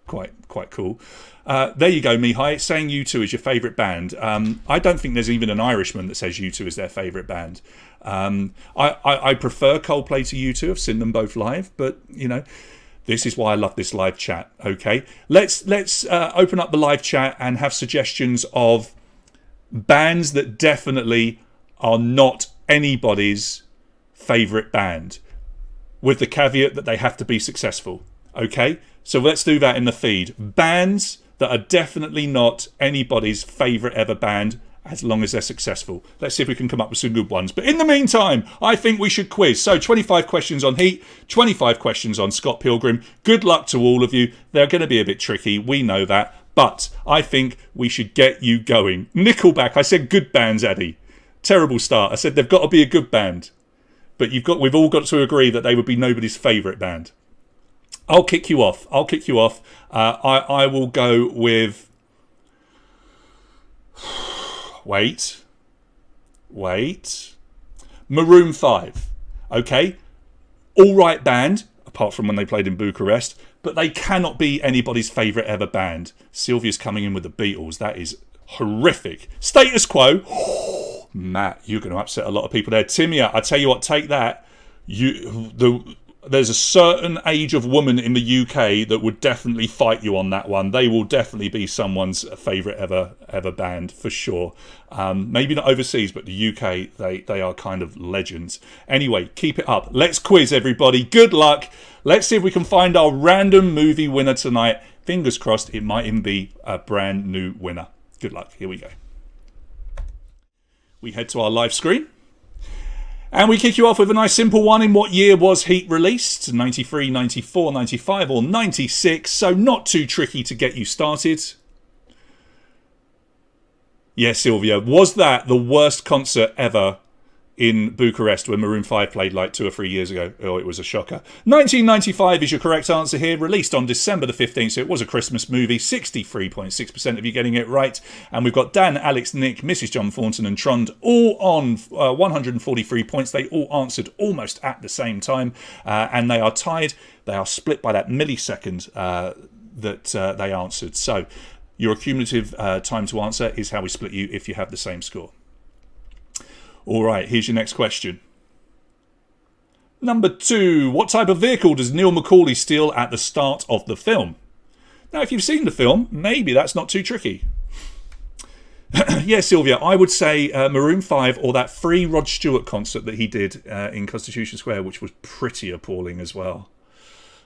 quite cool. There you go, Mihai. It's saying U2 is your favourite band. I don't think there's even an Irishman that says U2 is their favourite band. I prefer Coldplay to U2. I've seen them both live, but this is why I love this live chat. Okay, let's open up the live chat and have suggestions of bands that definitely are not anybody's favourite band, with the caveat that they have to be successful. Okay, so let's do that in the feed. Bands that are definitely not anybody's favourite ever band, as long as they're successful. Let's see if we can come up with some good ones. But in the meantime, I think we should quiz. So 25 questions on Heat, 25 questions on Scott Pilgrim. Good luck to all of you. They're going to be a bit tricky, we know that. But I think we should get you going. Nickelback, I said good bands, Addy. Terrible start. I said they've got to be a good band. But we've all got to agree that they would be nobody's favourite band. I'll kick you off. I will go with... Wait. Maroon 5. Okay? All right band, apart from when they played in Bucharest. But they cannot be anybody's favourite ever band. Sylvia's coming in with the Beatles. That is horrific. Status Quo. Matt, you're going to upset a lot of people there. Timia, I tell you what, take that. There's a certain age of woman in the UK that would definitely fight you on that one. They will definitely be someone's favourite ever band for sure. Maybe not overseas, but the UK, they are kind of legends. Anyway, keep it up. Let's quiz everybody. Good luck. Let's see if we can find our random movie winner tonight. Fingers crossed, it might even be a brand new winner. Good luck. Here we go. We head to our live screen. And we kick you off with a nice simple one. In what year was Heat released? 93, 94, 95 or 96? So not too tricky to get you started. Yes, Sylvia. Was that the worst concert ever in Bucharest when Maroon 5 played like 2 or 3 years ago? Oh, it was a shocker. 1995 is your correct answer here. Released on December the 15th, so it was a Christmas movie. 63.6% of you getting it right. And we've got Dan, Alex, Nick, Mrs. John Thornton and Trond all on 143 points. They all answered almost at the same time. And they are tied. They are split by that millisecond that they answered. So your cumulative time to answer is how we split you if you have the same score. All right, here's your next question. Number 2. What type of vehicle does Neil McCauley steal at the start of the film? Now, if you've seen the film, maybe that's not too tricky. Yeah, Sylvia, I would say Maroon 5 or that free Rod Stewart concert that he did in Constitution Square, which was pretty appalling as well.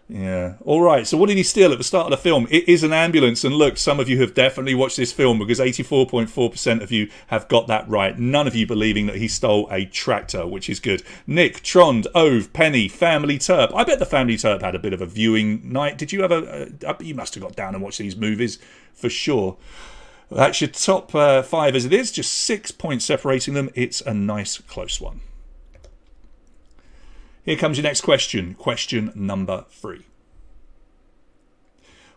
Yeah. All right. So what did he steal at the start of the film? It is an ambulance. And look, some of you have definitely watched this film because 84.4% of you have got that right. None of you believing that he stole a tractor, which is good. Nick, Trond, Ove, Penny, Family Terp. I bet the Family Terp had a bit of a viewing night. Did you have you must have got down and watched these movies for sure. That's your top 5 as it is. Just 6 points separating them. It's a nice close one. Here comes your next question. Question number 3.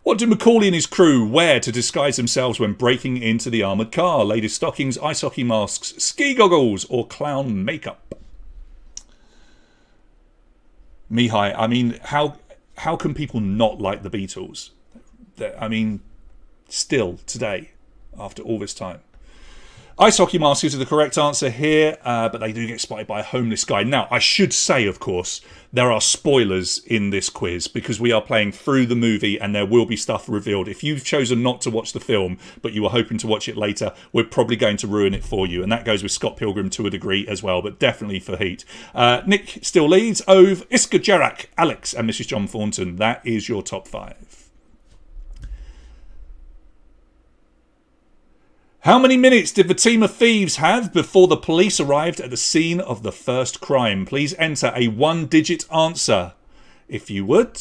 What do Macaulay and his crew wear to disguise themselves when breaking into the armoured car? Ladies' stockings, ice hockey masks, ski goggles, or clown makeup? Mihai, I mean, how can people not like the Beatles? I mean, still today, after all this time. Ice hockey masks is the correct answer here, but they do get spotted by a homeless guy. Now, I should say, of course, there are spoilers in this quiz because we are playing through the movie and there will be stuff revealed. If you've chosen not to watch the film, but you were hoping to watch it later, we're probably going to ruin it for you. And that goes with Scott Pilgrim to a degree as well, but definitely for Heat. Nick still leads. Ove, Iska Jarak, Alex, and Mrs. John Thornton. That is your top 5. How many minutes did the team of thieves have before the police arrived at the scene of the first crime? Please enter a 1-digit answer. If you would,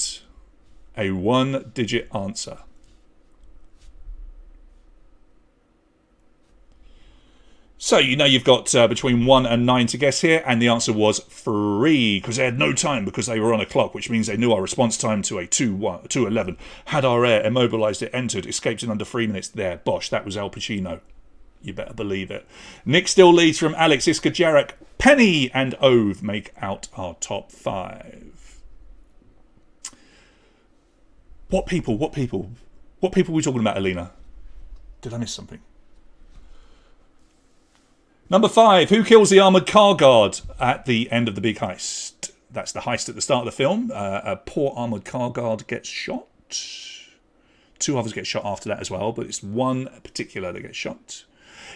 a 1-digit answer. So you know you've got between 1 and 9 to guess here, and the answer was 3, because they had no time because they were on a clock, which means they knew our response time to a 2:11. Had our air, immobilised it, entered, escaped in under 3 minutes. There, bosh, that was Al Pacino. You better believe it. Nick still leads from Alex, Iska Jarek, Penny and Ove make out our top 5. What people are we talking about, Alina? Did I miss something? Number 5, who kills the armoured car guard at the end of the big heist? That's the heist at the start of the film. A poor armoured car guard gets shot. 2 others get shot after that as well, but it's one particular that gets shot.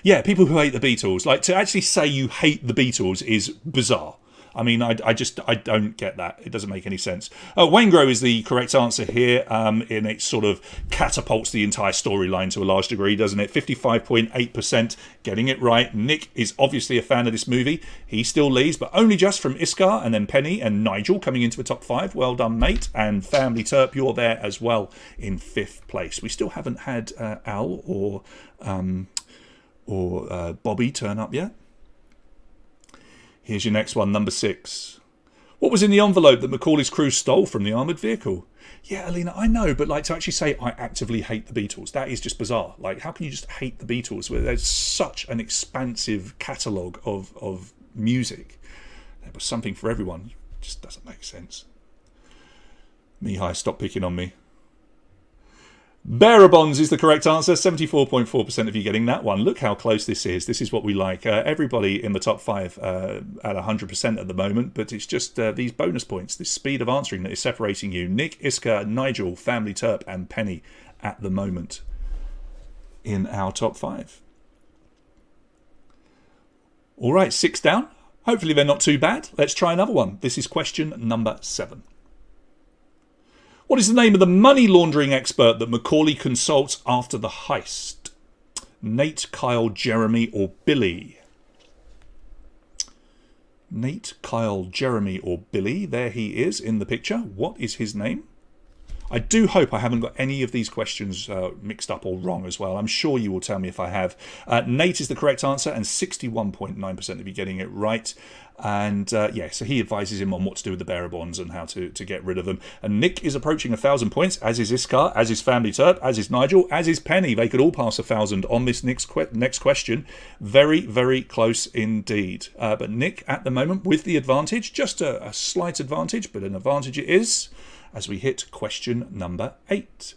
Yeah, people who hate the Beatles. Like, to actually say you hate the Beatles is bizarre. I mean, I don't get that. It doesn't make any sense. Waingro is the correct answer here, and it sort of catapults the entire storyline to a large degree, doesn't it? 55.8% getting it right. Nick is obviously a fan of this movie. He still leads, but only just from Iskar and then Penny and Nigel coming into the top 5. Well done, mate. And Family Terp, you're there as well in 5th place. We still haven't had Al or Bobby turn up yet. Here's your next one, number 6. What was in the envelope that Macaulay's crew stole from the armoured vehicle? Yeah, Alina, I know, but like to actually say I actively hate the Beatles, that is just bizarre. Like, how can you just hate the Beatles? There's such an expansive catalogue of music. There was something for everyone. It just doesn't make sense. Mihai, stop picking on me. Bearer bonds is the correct answer. 74.4% of you getting that one. Look how close this is. This is what we like. Everybody in the top 5 at 100% at the moment, but it's just these bonus points, this speed of answering that is separating you. Nick, Iska, Nigel, Family Terp and Penny at the moment in our top 5. All right, 6 down. Hopefully they're not too bad. Let's try another one. This is question number 7. What is the name of the money laundering expert that Macaulay consults after the heist? Nate, Kyle, Jeremy or Billy? Nate, Kyle, Jeremy or Billy. There he is in the picture. What is his name? I do hope I haven't got any of these questions mixed up or wrong as well. I'm sure you will tell me if I have. Nate is the correct answer and 61.9% of you getting it right. And yeah, so he advises him on what to do with the bearer bonds and how to get rid of them. And Nick is approaching 1,000 points, as is Iskar, as is Family Terp, as is Nigel, as is Penny. They could all pass 1,000 on this next question. Very, very close indeed. But Nick, at the moment, with the advantage, just a slight advantage, but an advantage it is, as we hit question number 8.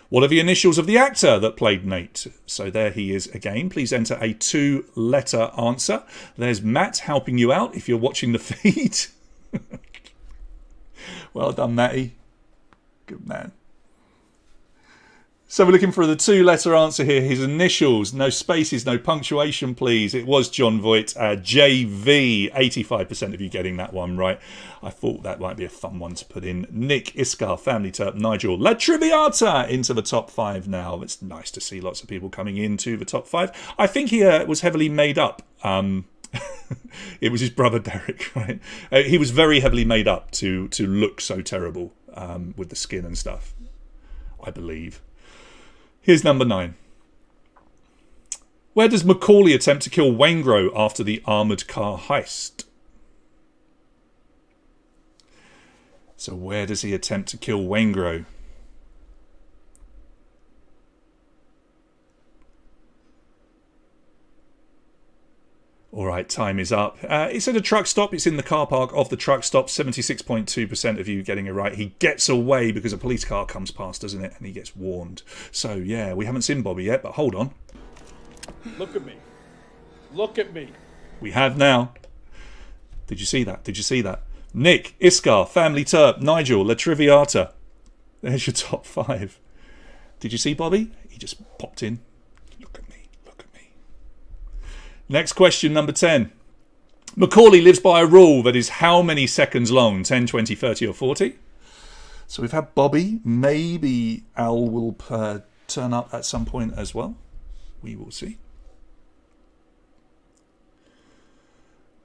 What are the initials of the actor that played Nate? So there he is again. Please enter a 2-letter answer. There's Matt helping you out if you're watching the feed. Well done, Matty. Good man. So we're looking for the 2-letter answer here. His initials, no spaces, no punctuation, please. It was John Voight, JV. 85% of you getting that one right. I thought that might be a fun one to put in. Nick, Iskar, Family Terp, Nigel, La Triviata into the top 5 now. It's nice to see lots of people coming into the top 5. I think he was heavily made up. It was his brother Derek, right? He was very heavily made up to look so terrible with the skin and stuff, I believe. Here's number 9. Where does Macaulay attempt to kill Waingro after the armoured car heist? So where does he attempt to kill Waingro? All right, time is up. It's at a truck stop. It's in the car park of the truck stop. 76.2% of you getting it right. He gets away because a police car comes past, doesn't it? And he gets warned. So, yeah, we haven't seen Bobby yet, but hold on. Look at me. Look at me. We have now. Did you see that? Did you see that? Nick, Iskar, Family Terp, Nigel, La Triviata. There's your top 5. Did you see Bobby? He just popped in. Look at me. Look at me. Next question, number 10. Macaulay lives by a rule that is how many seconds long? 10, 20, 30 or 40? So we've had Bobby. Maybe Al will turn up at some point as well. We will see.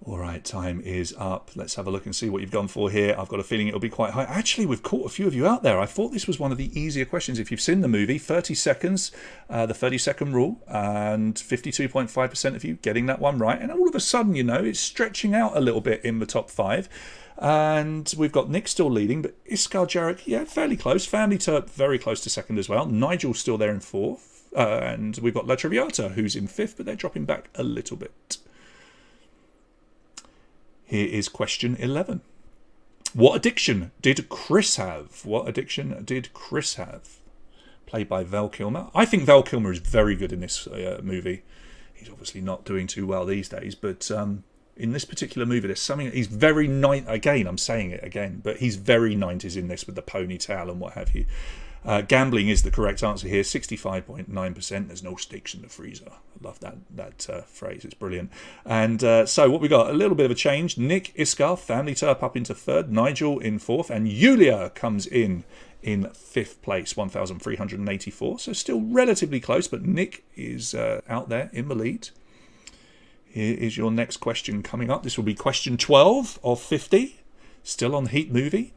All right, time is up. Let's have a look and see what you've gone for here. I've got a feeling it'll be quite high. Actually, we've caught a few of you out there. I thought this was one of the easier questions. If you've seen the movie, 30 seconds, the 30-second rule, and 52.5% of you getting that one right. And all of a sudden, you know, it's stretching out a little bit in the top 5. And we've got Nick still leading, but Iskar Jarek, yeah, fairly close. Family Turp, very close to second as well. Nigel's still there in 4th. And we've got La Traviata, who's in 5th, but they're dropping back a little bit. Here is question 11. What addiction did Chris have? What addiction did Chris have? Played by Val Kilmer. I think Val Kilmer is very good in this movie. He's obviously not doing too well these days, but in this particular movie, there's something. He's very again, I'm saying it again, but he's very 90s in this with the ponytail and what have you. Gambling is the correct answer here, 65.9%. There's no sticks in the freezer. I love that phrase. It's brilliant. And so what we got, a little bit of a change. Nick, Iskar, Family Turp up into 3rd. Nigel in 4th. And Yulia comes in 5th place, 1,384. So still relatively close, but Nick is out there in the lead. Here is your next question coming up. This will be question 12 of 50. Still on Heat Movie.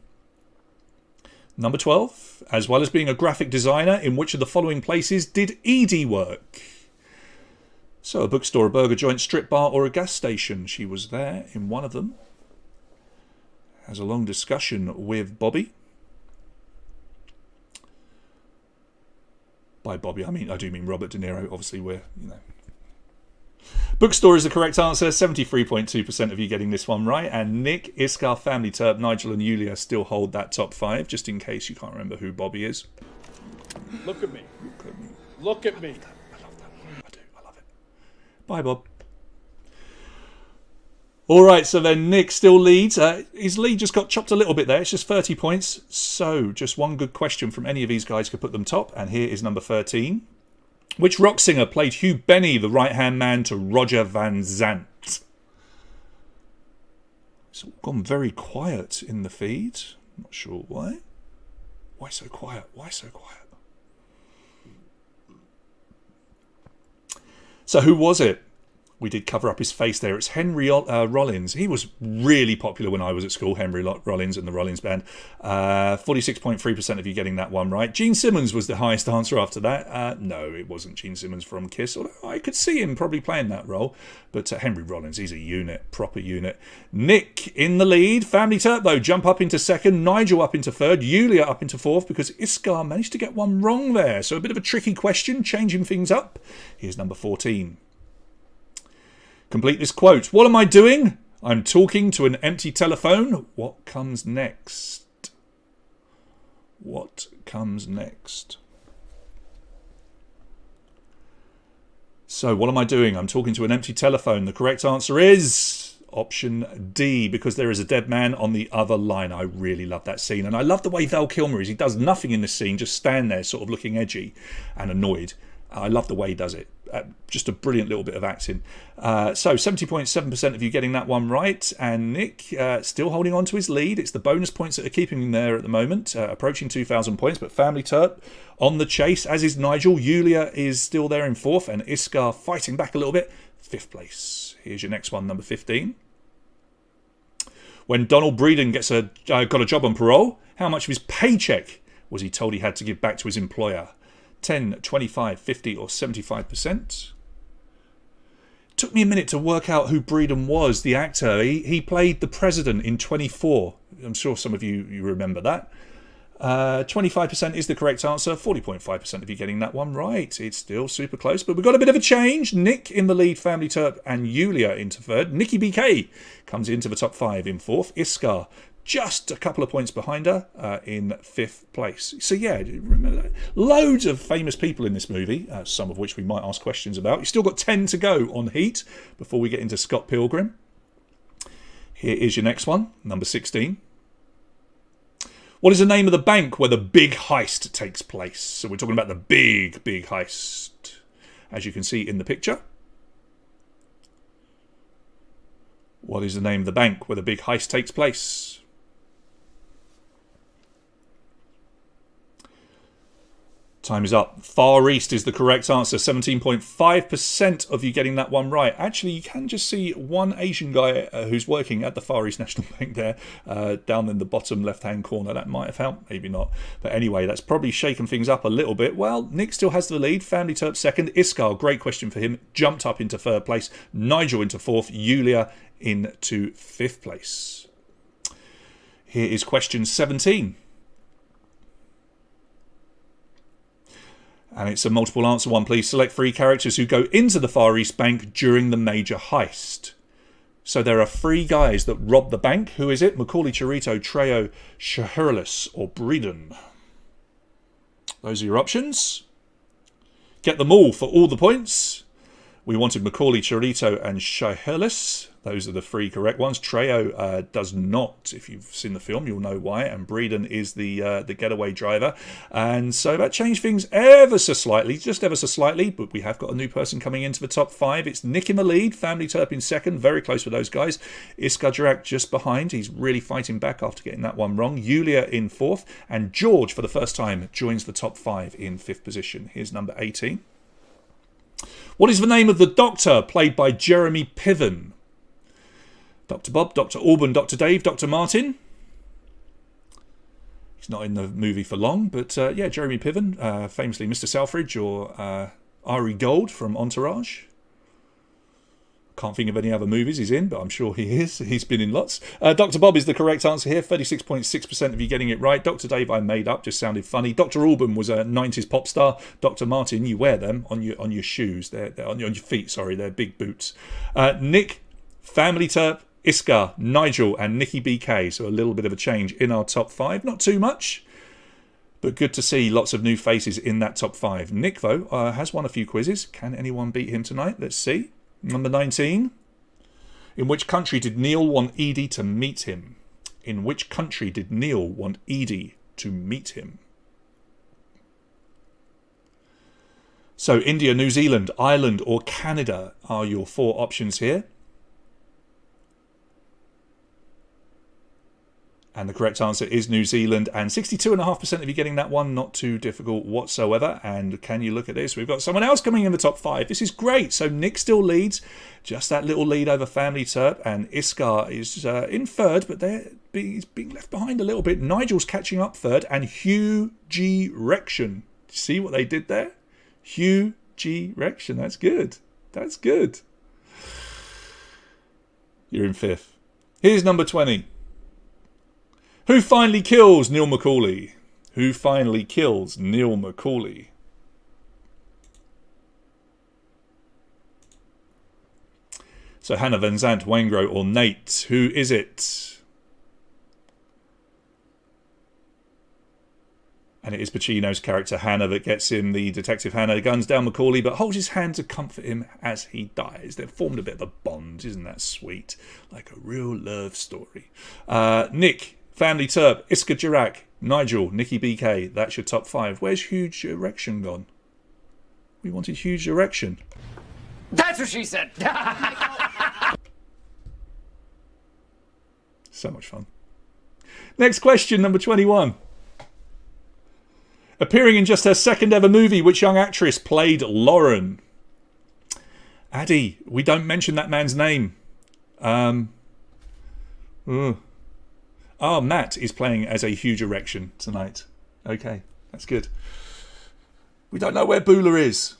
Number 12, as well as being a graphic designer, in which of the following places did Edie work? So a bookstore, a burger joint, strip bar or a gas station. She was there in one of them. Has a long discussion with Bobby. By Bobby, I do mean Robert De Niro. Obviously, we're, you know. Bookstore is the correct answer. 73.2% of you getting this one right. And Nick, Iskar, Family Turp, Nigel and Yulia still hold that top 5, just in case you can't remember who Bobby is. Look at me. Look at me. I love that. I do. I love it. Bye, Bob. All right, so then Nick still leads. His lead just got chopped a little bit there. It's just 30 points. So just one good question from any of these guys could put them top. And here is number 13. Which rock singer played Hugh Benny, the right-hand man to Roger Van Zant? It's all gone very quiet in the feed. I'm not sure why. Why so quiet? Why so quiet? So who was it? We did cover up his face there. It's Henry Rollins. He was really popular when I was at school, Henry Rollins and the Rollins Band. 46.3% of you getting that one right. Gene Simmons was the highest answer after that. No, it wasn't Gene Simmons from Kiss. Although I could see him probably playing that role. But Henry Rollins, he's a unit, proper unit. Nick in the lead. Family Turp, though, jump up into 2nd. Nigel up into 3rd. Yulia up into 4th because Iskar managed to get one wrong there. So a bit of a tricky question, changing things up. Here's number 14. Complete this quote. What am I doing? I'm talking to an empty telephone. What comes next? What comes next? So what am I doing? I'm talking to an empty telephone. The correct answer is option D, because there is a dead man on the other line. I really love that scene. And I love the way Val Kilmer is. He does nothing in this scene, just stand there sort of looking edgy and annoyed. I love the way he does it. Just a brilliant little bit of acting. So 70.7% of you getting that one right. And Nick still holding on to his lead. It's the bonus points that are keeping him there at the moment. Approaching 2,000 points. But Family Turp on the chase, as is Nigel. Yulia is still there in 4th. And Iskar fighting back a little bit. 5th place. Here's your next one, number 15. When Donald Breeden got a job on parole, how much of his paycheck was he told he had to give back to his employer? 10, 25, 50 or 75%. Took me a minute to work out who Breeden was, the actor. He played the president in 24. I'm sure some of you remember that. 25% is the correct answer. 40.5% of you getting that one right. It's still super close, but we've got a bit of a change. Nick in the lead, Family Terp and Yulia into third. Nikki BK comes into the top 5 in fourth. Iskar just a couple of points behind her in fifth place. So yeah, remember that. Loads of famous people in this movie, some of which we might ask questions about. You've still got 10 to go on Heat before we get into Scott Pilgrim. Here is your next one, number 16. What is the name of the bank where the big heist takes place? So we're talking about the big heist, as you can see in the picture. What is the name of the bank where the big heist takes place? Time is up. Far East is the correct answer. 17.5% of you getting that one right. Actually, you can just see one Asian guy who's working at the Far East National Bank there, down in the bottom left-hand corner. That might have helped, maybe not. But anyway, that's probably shaken things up a little bit. Well, Nick still has the lead. Family Terp second. Iskar, great question for him, jumped up into third place. Nigel into fourth. Yulia into fifth place. Here is question 17. And it's a multiple answer one, please. Select 3 characters who go into the Far East Bank during the major heist. So there are 3 guys that rob the bank. Who is it? Macaulay, Chirito, Trejo, Shahirlis, or Breeden? Those are your options. Get them all for all the points. We wanted Macaulay, Chirito, and Shahirlis. Those are the 3 correct ones. Trejo does not. If you've seen the film, you'll know why. And Breeden is the getaway driver. And so that changed things ever so slightly, just ever so slightly. But we have got a new person coming into the top 5. It's Nick in the lead, Family Terp in second. Very close with those guys. Iskajurak just behind. He's really fighting back after getting that one wrong. Yulia in fourth. And George, for the first time, joins the top 5 in 5th position. Here's number 18. What is the name of the Doctor played by Jeremy Piven? Dr. Bob, Dr. Alban, Dr. Dave, Dr. Martin. He's not in the movie for long, but yeah, Jeremy Piven, famously Mr. Selfridge or Ari Gold from Entourage. Can't think of any other movies he's in, but I'm sure he is. He's been in lots. Dr. Bob is the correct answer here. 36.6% of you getting it right. Dr. Dave I made up, just sounded funny. Dr. Alban was a 90s pop star. Dr. Martin, you wear them on your shoes. They're on your feet, sorry. They're big boots. Nick, Family Terp, Iskar, Nigel and Nikki BK. So a little bit of a change in our top 5. Not too much, but good to see lots of new faces in that top 5. Nick, though, has won a few quizzes. Can anyone beat him tonight? Let's see. Number 19. In which country did Neil want Edie to meet him? In which country did Neil want Edie to meet him? So India, New Zealand, Ireland or Canada are your 4 options here. And the correct answer is New Zealand. And 62.5% of you getting that one. Not too difficult whatsoever. And can you look at this? We've got someone else coming in the top 5. This is great. So Nick still leads. Just that little lead over Family Terp. And Iskar is in third, but he's being left behind a little bit. Nigel's catching up third. And Hugh G. Rection. See what they did there? Hugh G. Rection. That's good. That's good. You're in 5th. Here's number 20. Who finally kills Neil Macaulay? Who finally kills Neil Macaulay? So Hannah Van Zandt, Waingro or Nate? Who is it? And it is Pacino's character Hannah that gets him. The detective Hannah guns down Macaulay but holds his hand to comfort him as he dies. They've formed a bit of a bond. Isn't that sweet? Like a real love story. Nick, Family Terp, Iska Jirak, Nigel, Nikki BK. That's your top 5. Where's Huge Erection gone? We wanted Huge Erection. That's what she said. So much fun. Next question, number 21. Appearing in just her second ever movie, which young actress played Lauren? Addy, we don't mention that man's name. Oh, Matt is playing as a Huge Erection tonight. Okay, that's good. We don't know where Boola is.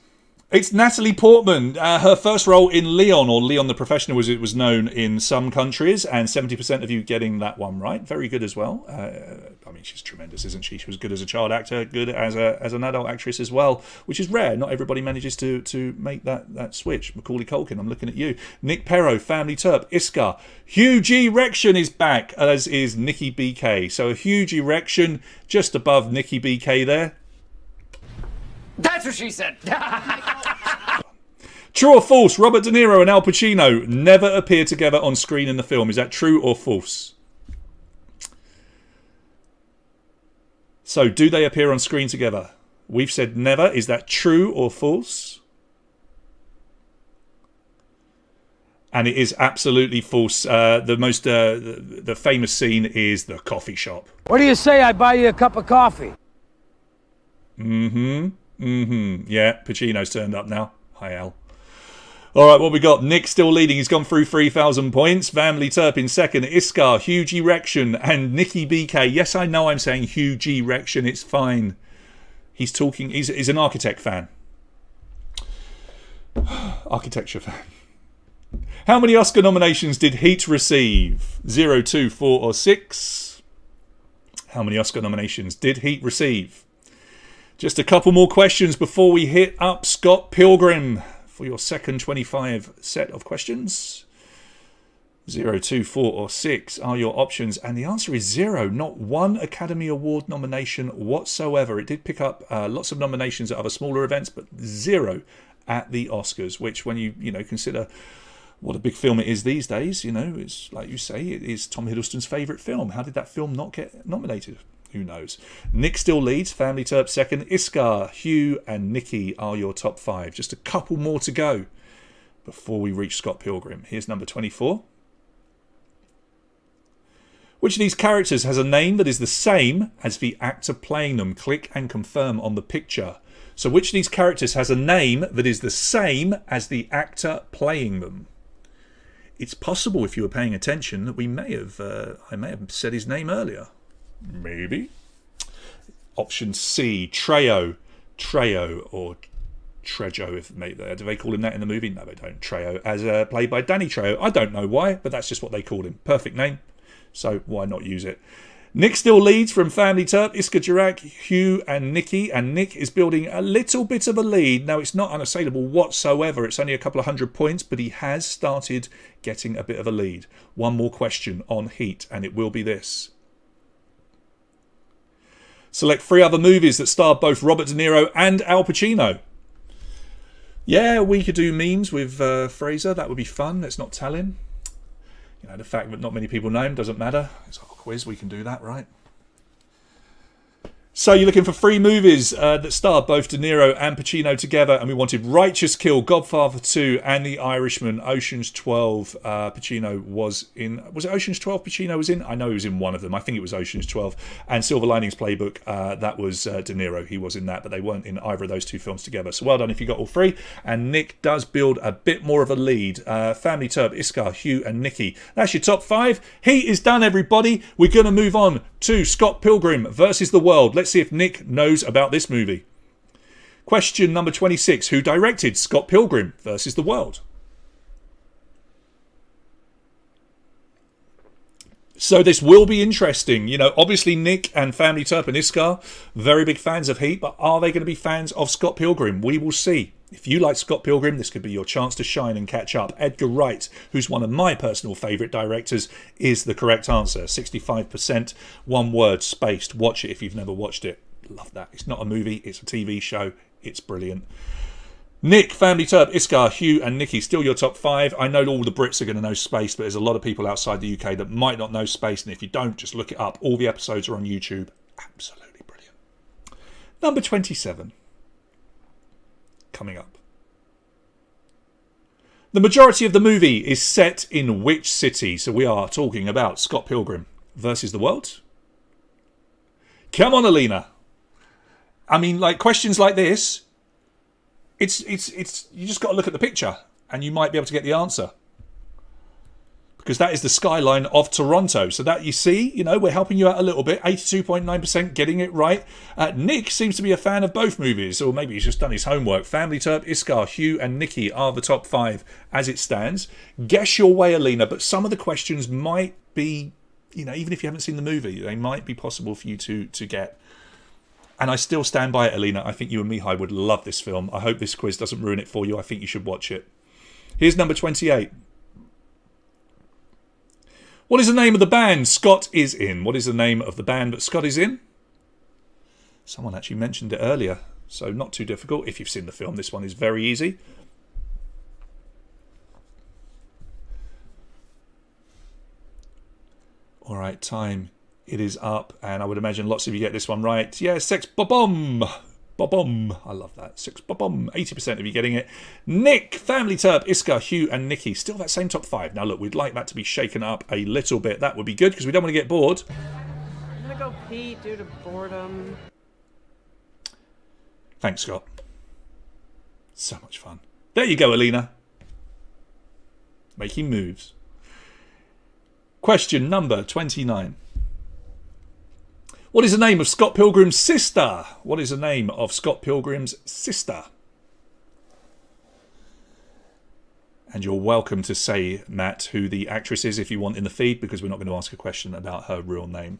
It's Natalie Portman. Her first role in Leon, or Leon the Professional as it was known in some countries, and 70% of you getting that one right. Very good as well. I mean, she's tremendous, isn't she? She was good as a child actor, good as an adult actress as well, which is rare. Not everybody manages to make that switch. Macaulay Culkin, I'm looking at you. Nick Perro, Family Terp, Iskar. Huge Erection is back, as is Nikki BK. So a huge erection just above Nikki BK there. That's what she said. True or false? Robert De Niro and Al Pacino never appear together on screen in the film. Is that true or false? So, do they appear on screen together? We've said never. Is that true or false? And it is absolutely false. The famous scene is the coffee shop. What do you say I buy you a cup of coffee? Yeah, Pacino's turned up now. Hi, Al. All right, what we got? Nick still leading. He's gone through 3,000 points. Family Terp in second. Iskar, huge erection. And Nikki BK. Yes, I know I'm saying huge erection. It's fine. He's talking. He's an architect fan. Architecture fan. How many Oscar nominations did Heat receive? 0, 2, 4, or 6? How many Oscar nominations did Heat receive? Just a couple more questions before we hit up Scott Pilgrim for your second 25 set of questions. 0, 2, 4, or 6 are your options. And the answer is 0. Not one Academy Award nomination whatsoever. It did pick up lots of nominations at other smaller events, but 0 at the Oscars, which when you consider what a big film it is these days, it's like you say, it is Tom Hiddleston's favourite film. How did that film not get nominated? Who knows? Nick still leads. Family Terp second. Iskar, Hugh, and Nikki are your top 5. Just a couple more to go before we reach Scott Pilgrim. Here's number 24. Which of these characters has a name that is the same as the actor playing them? Click and confirm on the picture. So which of these characters has a name that is the same as the actor playing them? It's possible, if you were paying attention, that I may have said his name earlier. Maybe. Option C, Trejo, or Trejo. Do they call him that in the movie? No, they don't. Trejo, as played by Danny Trejo. I don't know why, but that's just what they call him. Perfect name, so why not use it? Nick still leads from Family Terp, Iska Jirak, Hugh, and Nikki. And Nick is building a little bit of a lead. Now, it's not unassailable whatsoever. It's only a couple of 100 points, but he has started getting a bit of a lead. One more question on Heat, and it will be this. Select 3 other movies that star both Robert De Niro and Al Pacino. Yeah, we could do memes with Fraser. That would be fun. Let's not tell him. The fact that not many people know him doesn't matter. It's our quiz. We can do that, right? So you're looking for 3 movies that star both De Niro and Pacino together, and we wanted Righteous Kill, Godfather 2, and The Irishman. Ocean's 12, Pacino was in. Was it Ocean's 12 Pacino was in? I know he was in one of them. I think it was Ocean's 12. And Silver Linings Playbook, that was De Niro. He was in that, but they weren't in either of those 2 films together. So well done if you got all 3. And Nick does build a bit more of a lead. Family Terp, Iskar, Hugh, and Nikki. That's your top 5. Heat is done, everybody. We're going to move on to Scott Pilgrim versus the World. Let's see if Nick knows about this movie. Question number 26. Who directed Scott Pilgrim versus the World? So this will be interesting. Obviously Nick and Family Terp and Iskar, very big fans of Heat, but are they going to be fans of Scott Pilgrim? We will see. If you like Scott Pilgrim, this could be your chance to shine and catch up. Edgar Wright, who's one of my personal favourite directors, is the correct answer. 65%, one word, spaced. Watch it if you've never watched it. Love that. It's not a movie, it's a TV show. It's brilliant. Nick, Family Terp, Iskar, Hugh, and Nikki, still your top 5. I know all the Brits are going to know Spaced, but there's a lot of people outside the UK that might not know Spaced, and if you don't, just look it up. All the episodes are on YouTube. Absolutely brilliant. Number 27. Coming up. The majority of the movie is set in which city? So we are talking about Scott Pilgrim versus the World. Come on, Alina. I mean, questions like this, it's you just got to look at the picture and you might be able to get the answer. because that is the skyline of Toronto. So that, you see, we're helping you out a little bit. 82.9% getting it right. Nick seems to be a fan of both movies, or maybe he's just done his homework. Family Turp, Iskar, Hugh and Nikki are the top 5 as it stands. Guess your way, Alina, but some of the questions might be, even if you haven't seen the movie, they might be possible for you to get. And I still stand by it, Alina. I think you and Mihai would love this film. I hope this quiz doesn't ruin it for you. I think you should watch it. Here's number 28. What is the name of the band Scott is in? What is the name of the band that Scott is in? Someone actually mentioned it earlier, so not too difficult. If you've seen the film, this one is very easy. All right, time. It is up, and I would imagine lots of you get this one right. Yeah, Sex Bob-Bomb. Bob-Bomb. I love that. Sex Bob-Bomb. 80% of you getting it. Nick, Family Turp, Iska, Hugh, and Nikki. Still that same top 5. Now, look, we'd like that to be shaken up a little bit. That would be good, because we don't want to get bored. I'm going to go pee due to boredom. Thanks, Scott. So much fun. There you go, Alina. Making moves. Question number 29. What is the name of Scott Pilgrim's sister? What is the name of Scott Pilgrim's sister? And you're welcome to say, Matt, who the actress is if you want in the feed, because we're not going to ask a question about her real name.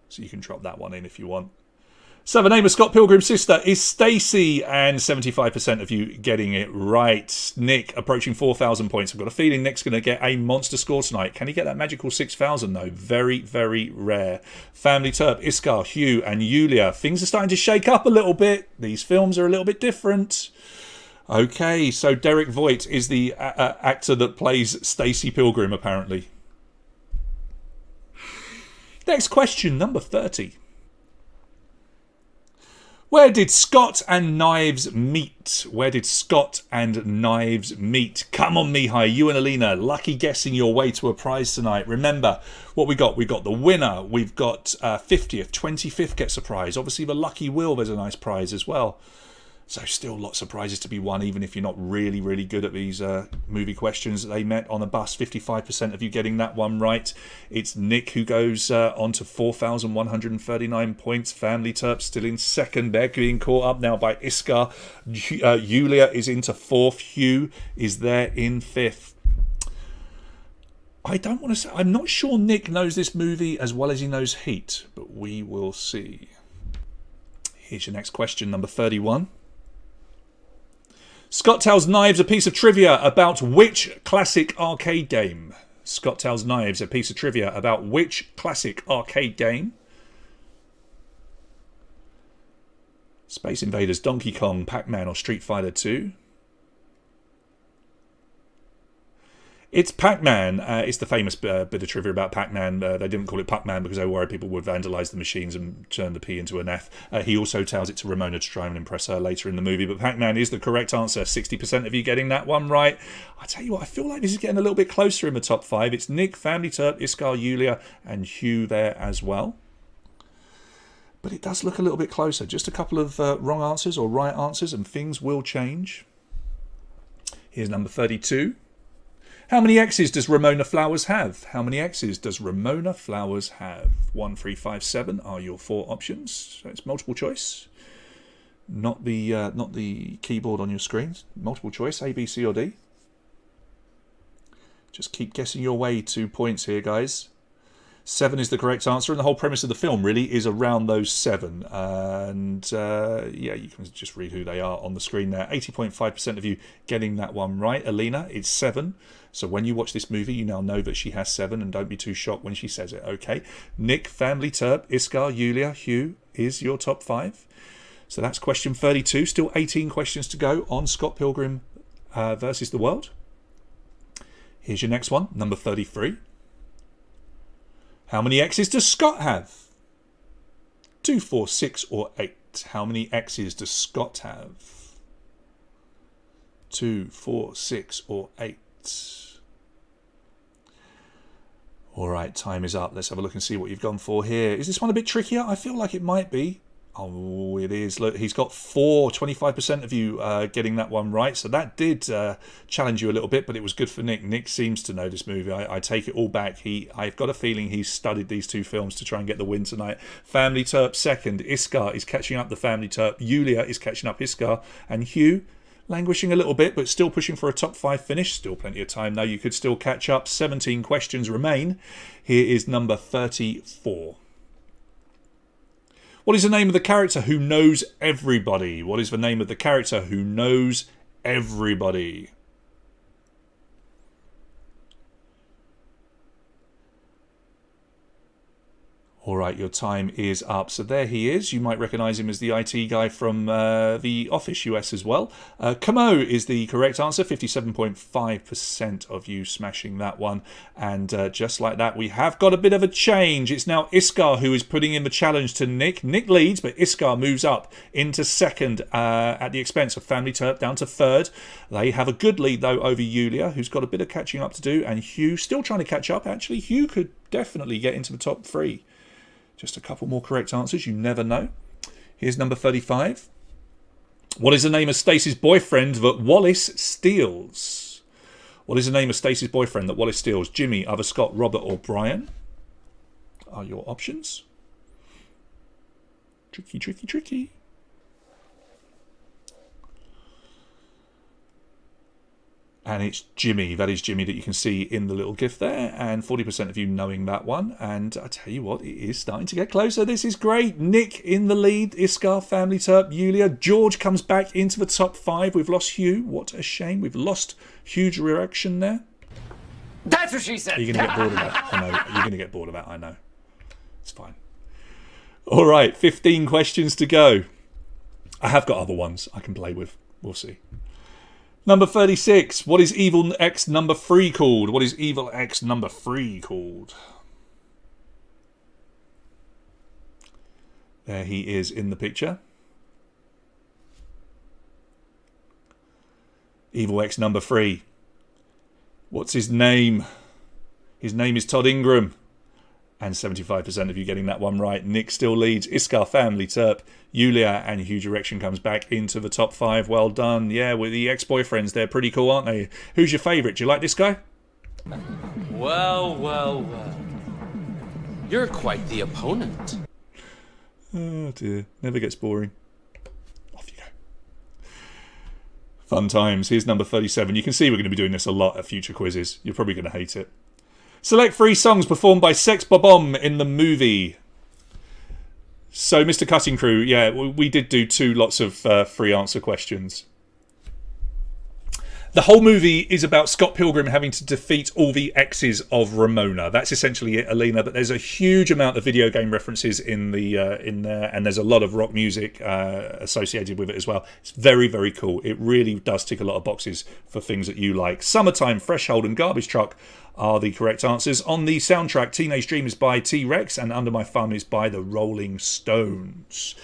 So you can drop that one in if you want. So the name of Scott Pilgrim's sister is Stacey, and 75% of you getting it right. Nick approaching 4,000 points. I've got a feeling Nick's going to get a monster score tonight. Can he get that magical 6,000 though? Very, very rare. Family Turp, Iskar, Hugh and Yulia. Things are starting to shake up a little bit. These films are a little bit different. Okay, so Derek Voigt is the actor that plays Stacey Pilgrim, apparently. Next question, number 30. Where did Scott and Knives meet? Where did Scott and Knives meet? Come on, Mihai, you and Alina, lucky guessing your way to a prize tonight. Remember what we got. We got the winner. We've got 50th, 25th gets a prize. Obviously, the lucky wheel, there's a nice prize as well. So still lots of prizes to be won, even if you're not really, really good at these movie questions. They met on a bus. 55% of you getting that one right. It's Nick who goes on to 4,139 points. Family Turp still in second. They're being caught up now by Iskar. Yulia is into 4th. Hugh is there in 5th. I don't want to say... I'm not sure Nick knows this movie as well as he knows Heat, but we will see. Here's your next question, number 31. Scott tells Knives a piece of trivia about which classic arcade game? Scott tells Knives a piece of trivia about which classic arcade game? Space Invaders, Donkey Kong, Pac-Man or Street Fighter 2? It's Pac-Man. It's the famous bit of trivia about Pac-Man. They didn't call it Pac-Man because they were worried people would vandalise the machines and turn the P into an F. He also tells it to Ramona to try and impress her later in the movie. But Pac-Man is the correct answer. 60% of you getting that one right. I tell you what, I feel like this is getting a little bit closer in the top 5. It's Nick, Family Turp, Iskar, Yulia and Hugh there as well. But it does look a little bit closer. Just a couple of wrong answers or right answers and things will change. Here's number 32. How many X's does Ramona Flowers have? How many X's does Ramona Flowers have? 1, 3, 5, 7 are your 4 options. So it's multiple choice. Not the keyboard on your screen. Multiple choice, A, B, C or D. Just keep guessing your way to points here, guys. 7 is the correct answer, and the whole premise of the film really is around those 7. And yeah, you can just read who they are on the screen there. 80.5% of you getting that one right. Alina, it's 7. So when you watch this movie, you now know that she has 7, and don't be too shocked when she says it, okay? Nick, Family Turp, Iskar, Yulia, Hugh is your top 5. So that's question 32. Still 18 questions to go on Scott Pilgrim versus the World. Here's your next one, number 33. How many X's does Scott have? 2, 4, 6 or 8. How many X's does Scott have? 2, 4, 6 or 8. All right, time is up. Let's have a look and see what you've gone for here. Is this one a bit trickier? I feel like it might be. Oh, it is. Look, he's got 25% of you getting that one right. So that did challenge you a little bit, but it was good for Nick. Nick seems to know this movie. I take it all back. I've got a feeling he's studied these two films to try and get the win tonight. Family Terp second. Iskar is catching up the Family Terp. Yulia is catching up Iskar. And Hugh, languishing a little bit, but still pushing for a top 5 finish. Still plenty of time, though. You could still catch up. 17 questions remain. Here is number 34. What is the name of the character who knows everybody? What is the name of the character who knows everybody? All right, your time is up. So there he is. You might recognise him as the IT guy from The Office US as well. Camo is the correct answer. 57.5% of you smashing that one. And just like that, we have got a bit of a change. It's now Iskar who is putting in the challenge to Nick. Nick leads, but Iskar moves up into second at the expense of Family Terp down to third. They have a good lead, though, over Yulia, who's got a bit of catching up to do. And Hugh still trying to catch up. Actually, Hugh could definitely get into the top 3. Just a couple more correct answers. You never know. Here's number 35. What is the name of Stacey's boyfriend that Wallace steals? What is the name of Stacey's boyfriend that Wallace steals? Jimmy, other Scott, Robert, or Brian are your options. Tricky, tricky, tricky. And it's Jimmy. That is Jimmy that you can see in the little GIF there. And 40% of you knowing that one. And I tell you what, it is starting to get closer. This is great. Nick in the lead. Iskar, Family Terp, Yulia. George comes back into the top 5. We've lost Hugh. What a shame. We've lost huge reaction there. That's what she said. You're going to get bored of that. I know. You're going to get bored of that. I know. It's fine. All right. 15 questions to go. I have got other ones I can play with. We'll see. Number 36. What is Evil X number 3 called? What is Evil X number 3 called? There he is in the picture. Evil X number 3. What's his name? His name is Todd Ingram. And 75% of you getting that one right. Nick still leads. Iskar, Family Terp, Yulia, and Huge Erection comes back into the top 5. Well done. Yeah, with the ex-boyfriends, they're pretty cool, aren't they? Who's your favourite? Do you like this guy? Well, well, well. You're quite the opponent. Oh dear. Never gets boring. Off you go. Fun times. Here's number 37. You can see we're going to be doing this a lot at future quizzes. You're probably going to hate it. Select 3 songs performed by Sex Bob-omb in the movie. So, Mr. Cutting Crew, yeah, we did do 2 lots of free answer questions. The whole movie is about Scott Pilgrim having to defeat all the exes of Ramona. That's essentially it, Alina. But there's a huge amount of video game references in there, and there's a lot of rock music associated with it as well. It's very, very cool. It really does tick a lot of boxes for things that you like. Summertime, Threshold, and Garbage Truck are the correct answers. On the soundtrack, Teenage Dream is by T-Rex, and Under My Thumb is by the Rolling Stones.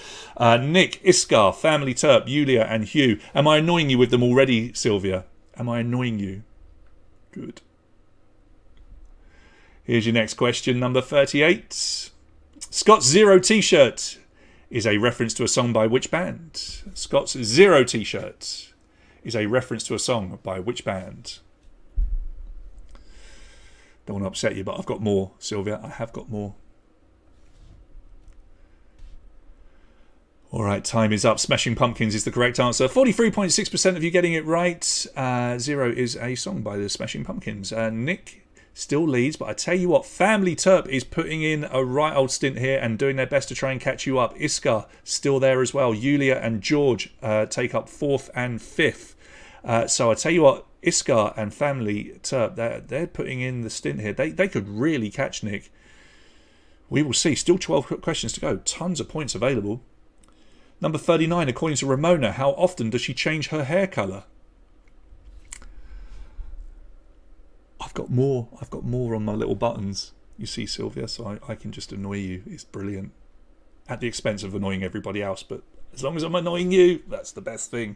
Nick, Iskar, Family Terp, Yulia, and Hugh. Am I annoying you with them already, Sylvia? Am I annoying you? Good. Here's your next question, number 38. Scott's Zero T-shirt is a reference to a song by which band? Scott's Zero T-shirt is a reference to a song by which band? Don't want to upset you, but I've got more, Sylvia. I have got more. All right, time is up. Smashing Pumpkins is the correct answer. 43.6% of you getting it right. Zero is a song by the Smashing Pumpkins. Nick still leads, but I tell you what, Family Terp is putting in a right old stint here and doing their best to try and catch you up. Iskar still there as well. Yulia and George take up 4th and 5th. So I tell you what, Iskar and Family Terp, they're putting in the stint here. They could really catch Nick. We will see. Still 12 questions to go. Tons of points available. Number 39, according to Ramona, how often does she change her hair colour? I've got more on my little buttons. You see, Sylvia, so I can just annoy you. It's brilliant. At the expense of annoying everybody else, but as long as I'm annoying you, that's the best thing.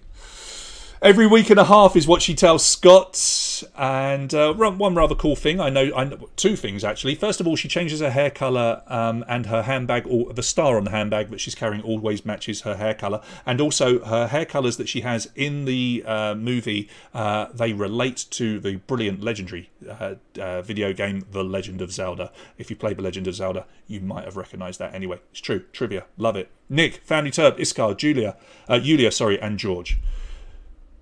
Every week and a half is what she tells Scott. And one rather cool thing, I know two things actually. First of all, she changes her hair colour and her handbag, or the star on the handbag that she's carrying always matches her hair colour. And also her hair colours that she has in the movie, they relate to the brilliant legendary video game The Legend of Zelda. If you played The Legend of Zelda, you might have recognised that anyway. It's true. Trivia. Love it. Nick, Family Turb, Iskar, Yulia, and George.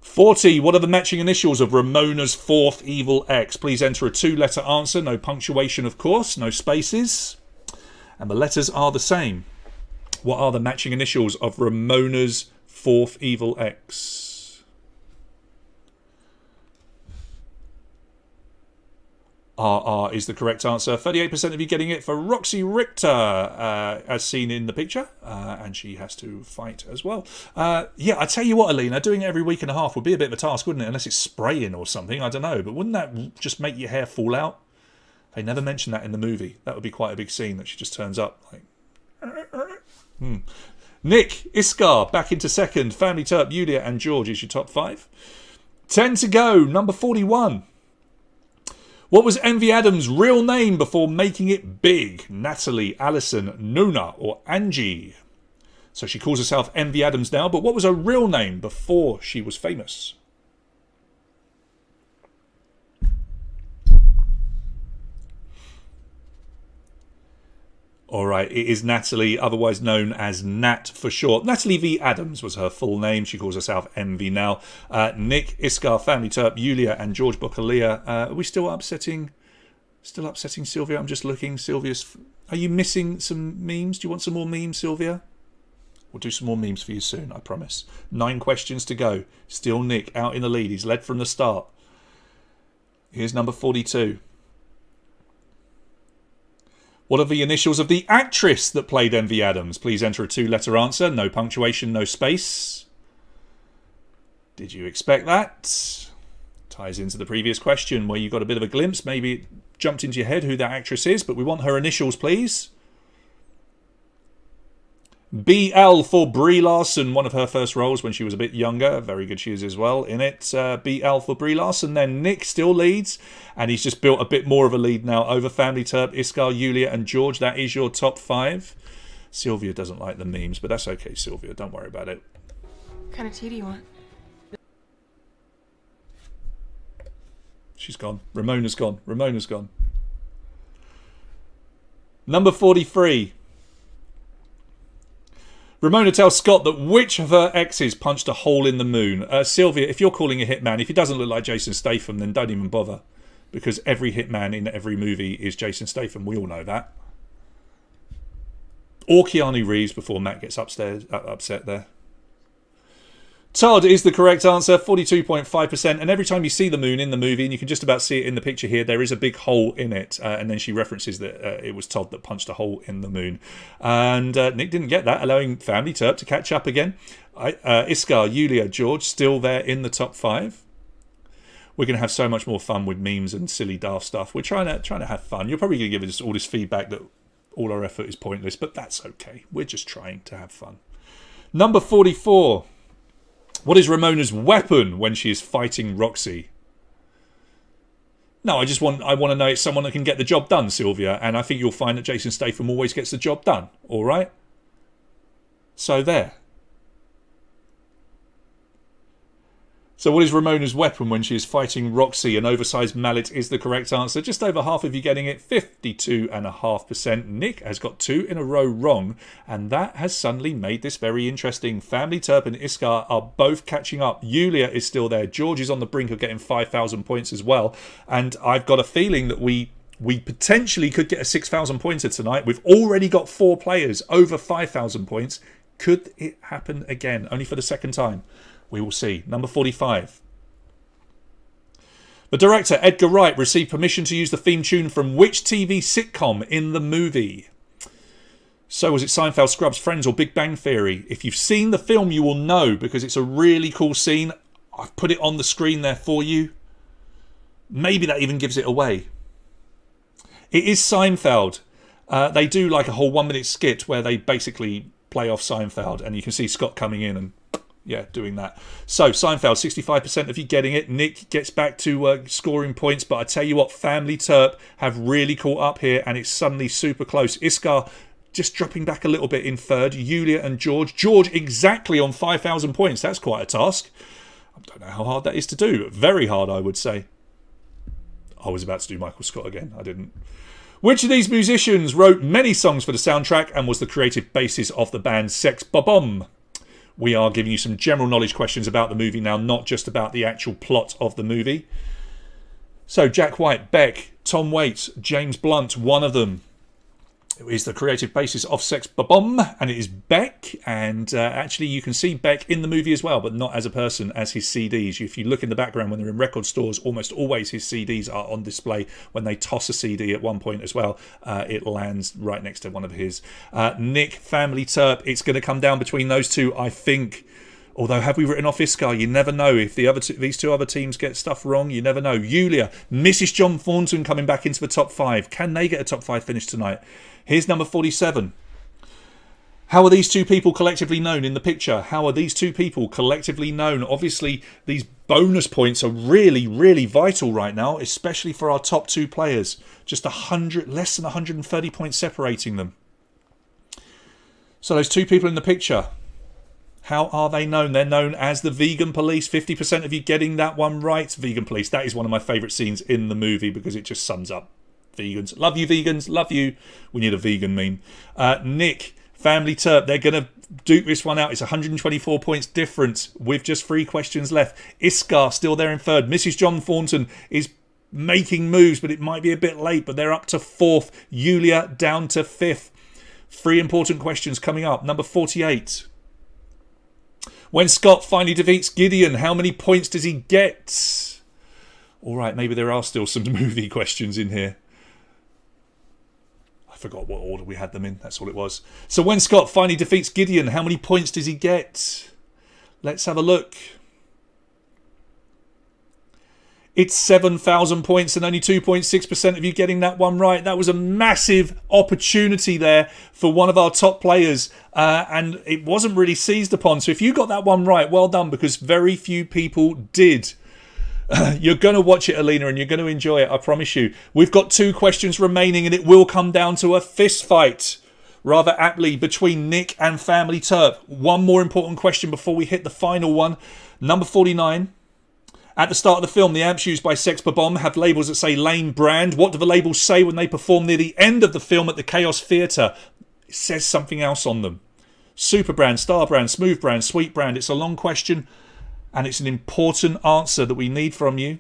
40. What are the matching initials of Ramona's fourth evil ex? Please enter a 2-letter answer. No punctuation, of course. No spaces. And the letters are the same. What are the matching initials of Ramona's fourth evil ex? RR is the correct answer. 38% of you getting it for Roxy Richter, as seen in the picture. And she has to fight as well. Yeah, I tell you what, Alina, doing it every week and a half would be a bit of a task, wouldn't it? Unless it's spraying or something, I don't know. But wouldn't that just make your hair fall out? They never mentioned that in the movie. That would be quite a big scene that she just turns up. Like, Nick, Iskar, back into second. Family Turp, Yulia and George is your top 5. 10 to go. Number 41. What was Envy Adams' real name before making it big? Natalie, Alison, Nuna, or Angie? So she calls herself Envy Adams now, but what was her real name before she was famous? All right, it is Natalie, otherwise known as Nat for short. Natalie V. Adams was her full name. She calls herself Envy now. Nick, Iskar, Family Turp, Yulia, and George Bokalia. Are we still upsetting Sylvia? I'm just looking. Sylvia's. Are you missing some memes? Do you want some more memes, Sylvia? We'll do some more memes for you soon, I promise. 9 questions to go. Still Nick out in the lead. He's led from the start. Here's number 42. What are the initials of the actress that played Envy Adams? Please enter a 2-letter answer. No punctuation, no space. Did you expect that? Ties into the previous question where you got a bit of a glimpse. Maybe it jumped into your head who that actress is, but we want her initials, please. BL for Brie Larson, one of her first roles when she was a bit younger. Very good she is as well in it. BL for Brie Larson. Then Nick still leads, and he's just built a bit more of a lead now over Family Turp, Iskar, Yulia, and George. That is your top 5. Sylvia doesn't like the memes, but that's okay, Sylvia. Don't worry about it. What kind of tea do you want? She's gone. Ramona's gone. Ramona's gone. Number 43. Ramona tells Scott that which of her exes punched a hole in the moon? Sylvia, if you're calling a hitman, if he doesn't look like Jason Statham, then don't even bother. Because every hitman in every movie is Jason Statham. We all know that. Or Keanu Reeves before Matt gets upset there. Todd is the correct answer, 42.5%. And every time you see the moon in the movie, and you can just about see it in the picture here, there is a big hole in it. And then she references that it was Todd that punched a hole in the moon. And Nick didn't get that, allowing Family Turp to catch up again. Iskar, Yulia, George, still there in the top 5. We're going to have so much more fun with memes and silly daft stuff. We're trying to have fun. You're probably going to give us all this feedback that all our effort is pointless, but that's okay. We're just trying to have fun. Number 44. What is Ramona's weapon when she is fighting Roxy? No, I want to know it's someone that can get the job done, Sylvia. And I think you'll find that Jason Statham always gets the job done. All right? So there. So what is Ramona's weapon when she is fighting Roxy? An oversized mallet is the correct answer. Just over half of you getting it, 52.5%. Nick has got 2 in a row wrong, and that has suddenly made this very interesting. Family Turp and Iskar are both catching up. Yulia is still there. George is on the brink of getting 5,000 points as well. And I've got a feeling that we potentially could get a 6,000 pointer tonight. We've already got 4 players over 5,000 points. Could it happen again? Only for the second time. We will see. Number 45. The director, Edgar Wright, received permission to use the theme tune from which TV sitcom in the movie? So was it Seinfeld, Scrubs, Friends, or Big Bang Theory? If you've seen the film, you will know, because it's a really cool scene. I've put it on the screen there for you. Maybe that even gives it away. It is Seinfeld. They do like a whole 1-minute skit where they basically play off Seinfeld, and you can see Scott coming in and Yeah, doing that. So, Seinfeld, 65% of you getting it. Nick gets back to scoring points, but I tell you what, Family Terp have really caught up here, and it's suddenly super close. Iskar just dropping back a little bit in third. Yulia and George. George exactly on 5,000 points. That's quite a task. I don't know how hard that is to do. Very hard, I would say. I was about to do Michael Scott again. I didn't. Which of these musicians wrote many songs for the soundtrack and was the creative basis of the band Sex Bob-omb? We are giving you some general knowledge questions about the movie now, not just about the actual plot of the movie. So, Jack White, Beck, Tom Waits, James Blunt, one of them is the creative basis of Sex Bob-omb, and it is Beck. And actually, you can see Beck in the movie as well, but not as a person, as his CDs. If you look in the background when they're in record stores, almost always his CDs are on display. When they toss a CD at one point as well, it lands right next to one of his. Nick, Family Terp, it's going to come down between those two, I think. Although, have we written off Iskar? You never know. If these two other teams get stuff wrong, you never know. Yulia, Mrs. John Thornton coming back into the top 5. Can they get a top 5 finish tonight? Here's number 47. How are these two people collectively known in the picture? How are these two people collectively known? Obviously, these bonus points are really, really vital right now, especially for our top 2 players. Just less than 130 points separating them. So those two people in the picture, how are they known? They're known as the Vegan Police. 50% of you getting that one right. Vegan Police. That is one of my favourite scenes in the movie because it just sums up vegans. Love you, vegans. Love you. We need a vegan meme. Nick, Family Terp. They're going to duke this one out. It's 124 points difference with just 3 questions left. Iskar still there in third. Mrs. John Thornton is making moves, but it might be a bit late. But they're up to 4th. Yulia down to 5th. 3 important questions coming up. Number 48. When Scott finally defeats Gideon, how many points does he get? All right, maybe there are still some movie questions in here. I forgot what order we had them in. That's all it was. So when Scott finally defeats Gideon, how many points does he get? Let's have a look. It's 7,000 points and only 2.6% of you getting that one right. That was a massive opportunity there for one of our top players, and it wasn't really seized upon. So if you got that one right, well done, because very few people did. You're going to watch it, Alina, and you're going to enjoy it, I promise you. We've got 2 questions remaining, and it will come down to a fist fight, rather aptly, between Nick and Family Terp. One more important question before we hit the final one. Number 49. At the start of the film, the amps used by Sex Bob-omb have labels that say Lane Brand. What do the labels say when they perform near the end of the film at the Chaos Theatre? It says something else on them. Super Brand, Star Brand, Smooth Brand, Sweet Brand. It's a long question, and it's an important answer that we need from you.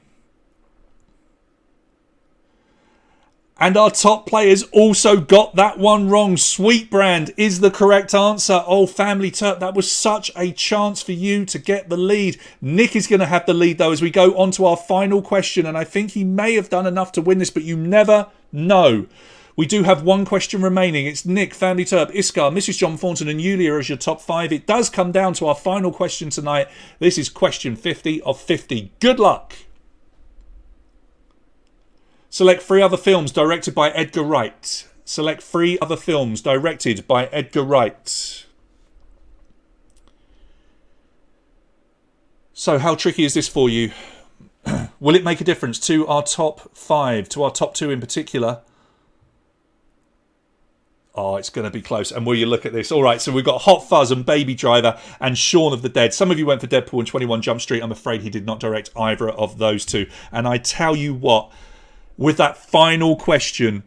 And our top players also got that one wrong. Sweet Brand is the correct answer. Oh, Family Terp, that was such a chance for you to get the lead. Nick is going to have the lead, though, as we go on to our final question. And I think he may have done enough to win this, but you never know. We do have 1 question remaining. It's Nick, Family Terp, Iskar, Mrs. John Thornton and Yulia as your top 5. It does come down to our final question tonight. This is question 50 of 50. Good luck. Select 3 other films directed by Edgar Wright. Select 3 other films directed by Edgar Wright. So how tricky is this for you? Will it make a difference to our top 5, to our top 2 in particular? Oh, it's going to be close. And will you look at this? All right, so we've got Hot Fuzz and Baby Driver and Shaun of the Dead. Some of you went for Deadpool and 21 Jump Street. I'm afraid he did not direct either of those 2. And I tell you what, with that final question,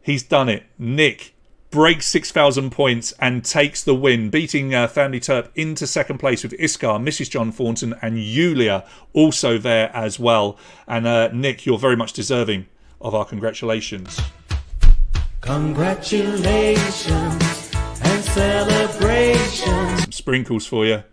he's done it. Nick breaks 6,000 points and takes the win, beating Family Terp into second place with Iskar, Mrs. John Thornton and Yulia also there as well. And Nick, you're very much deserving of our congratulations. Congratulations and celebrations. Some sprinkles for you.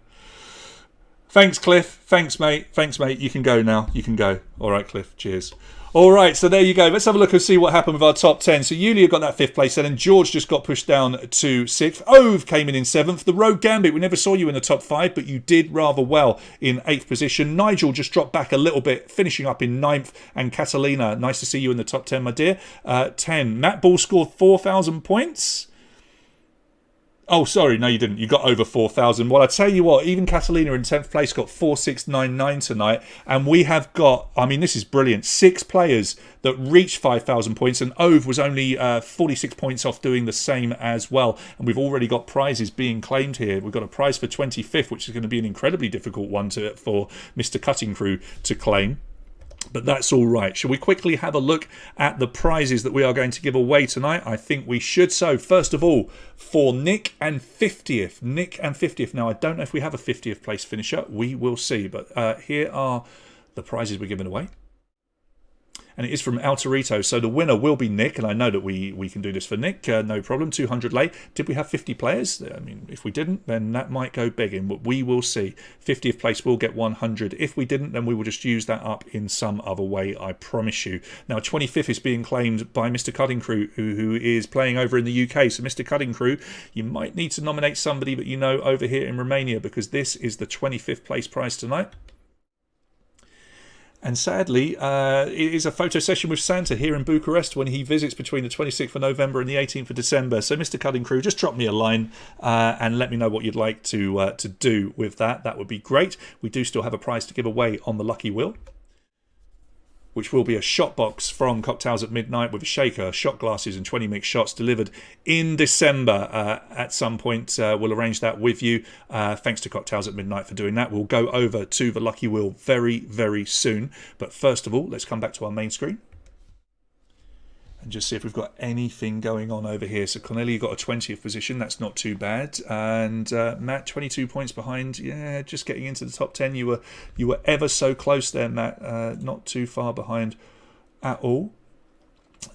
Thanks, Cliff. Thanks, mate. Thanks, mate. You can go now. You can go. All right, Cliff. Cheers. All right, so there you go. Let's have a look and see what happened with our top 10. So Yulia got that 5th place, and then George just got pushed down to 6th. Ove came in 7th. The Rogue Gambit, we never saw you in the top 5, but you did rather well in 8th position. Nigel just dropped back a little bit, finishing up in 9th. And Catalina, nice to see you in the top 10, my dear. 10. Matt Ball scored 4,000 points. Oh, sorry, no, you didn't. You got over 4,000. Well, I tell you what, even Catalina in 10th place got 4,699 tonight, and we have got, I mean, this is brilliant, 6 players that reached 5,000 points, and Ove was only 46 points off doing the same as well. And we've already got prizes being claimed here. We've got a prize for 25th, which is going to be an incredibly difficult one for Mr. Cutting Crew to claim. But that's all right. Shall we quickly have a look at the prizes that we are going to give away tonight? I think we should. So, first of all, for Nick and 50th. Nick and 50th. Now, I don't know if we have a 50th place finisher. We will see. But here are the prizes we're giving away. And it is from Altarito. So the winner will be Nick. And I know that we can do this for Nick. No problem. 200 late. Did we have 50 players? I mean, if we didn't, then that might go begging. But we will see. 50th place will get 100. If we didn't, then we will just use that up in some other way, I promise you. Now, 25th is being claimed by Mr. Cutting Crew, who is playing over in the UK. So, Mr. Cutting Crew, you might need to nominate somebody that you know over here in Romania, because this is the 25th place prize tonight. And sadly, it is a photo session with Santa here in Bucharest when he visits between the 26th of November and the 18th of December. So, Mr. Cutting Crew, just drop me a line and let me know what you'd like to do with that. That would be great. We do still have a prize to give away on the Lucky Wheel, which will be a shot box from Cocktails at Midnight with a shaker, shot glasses and 20 mixed shots delivered in December. At some point, we'll arrange that with you. Thanks to Cocktails at Midnight for doing that. We'll go over to the Lucky Wheel very, very soon. But first of all, let's come back to our main screen and just see if we've got anything going on over here. So Cornelia got a 20th position. That's not too bad. And Matt, 22 points behind. Yeah, just getting into the top 10. You were ever so close there, Matt. Not too far behind at all.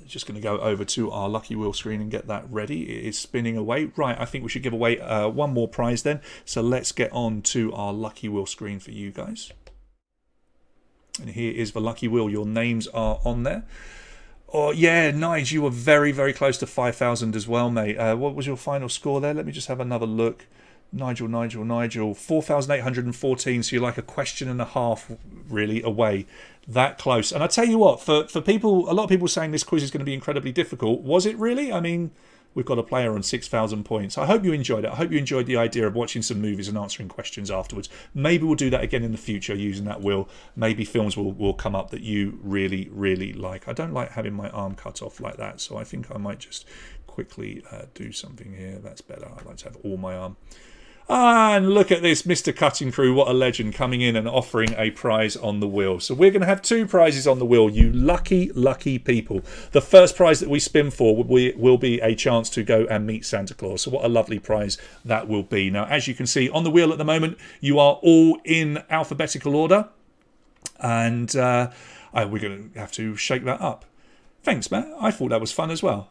Just going to go over to our Lucky Wheel screen and get that ready. It is spinning away. Right, I think we should give away one more prize then. So let's get on to our Lucky Wheel screen for you guys. And here is the Lucky Wheel. Your names are on there. Oh, yeah, Nige, you were very, very close to 5,000 as well, mate. What was your final score there? Let me just have another look. Nigel, 4,814. So you're like a question and a half, really, away. That close. And I tell you what, for people, a lot of people saying this quiz is going to be incredibly difficult. Was it really? I mean, we've got a player on 6,000 points. I hope you enjoyed it. I hope you enjoyed the idea of watching some movies and answering questions afterwards. Maybe we'll do that again in the future using that wheel. Maybe films will come up that you really, really like. I don't like having my arm cut off like that, so I think I might just quickly do something here. That's better. I like to have all my arm. And look at this, Mr. Cutting Crew, what a legend, coming in and offering a prize on the wheel. So we're going to have 2 prizes on the wheel, you lucky, lucky people. The first prize that we spin for will be a chance to go and meet Santa Claus. So what a lovely prize that will be. Now, as you can see on the wheel at the moment, you are all in alphabetical order. And we're going to have to shake that up. Thanks, Matt. I thought that was fun as well.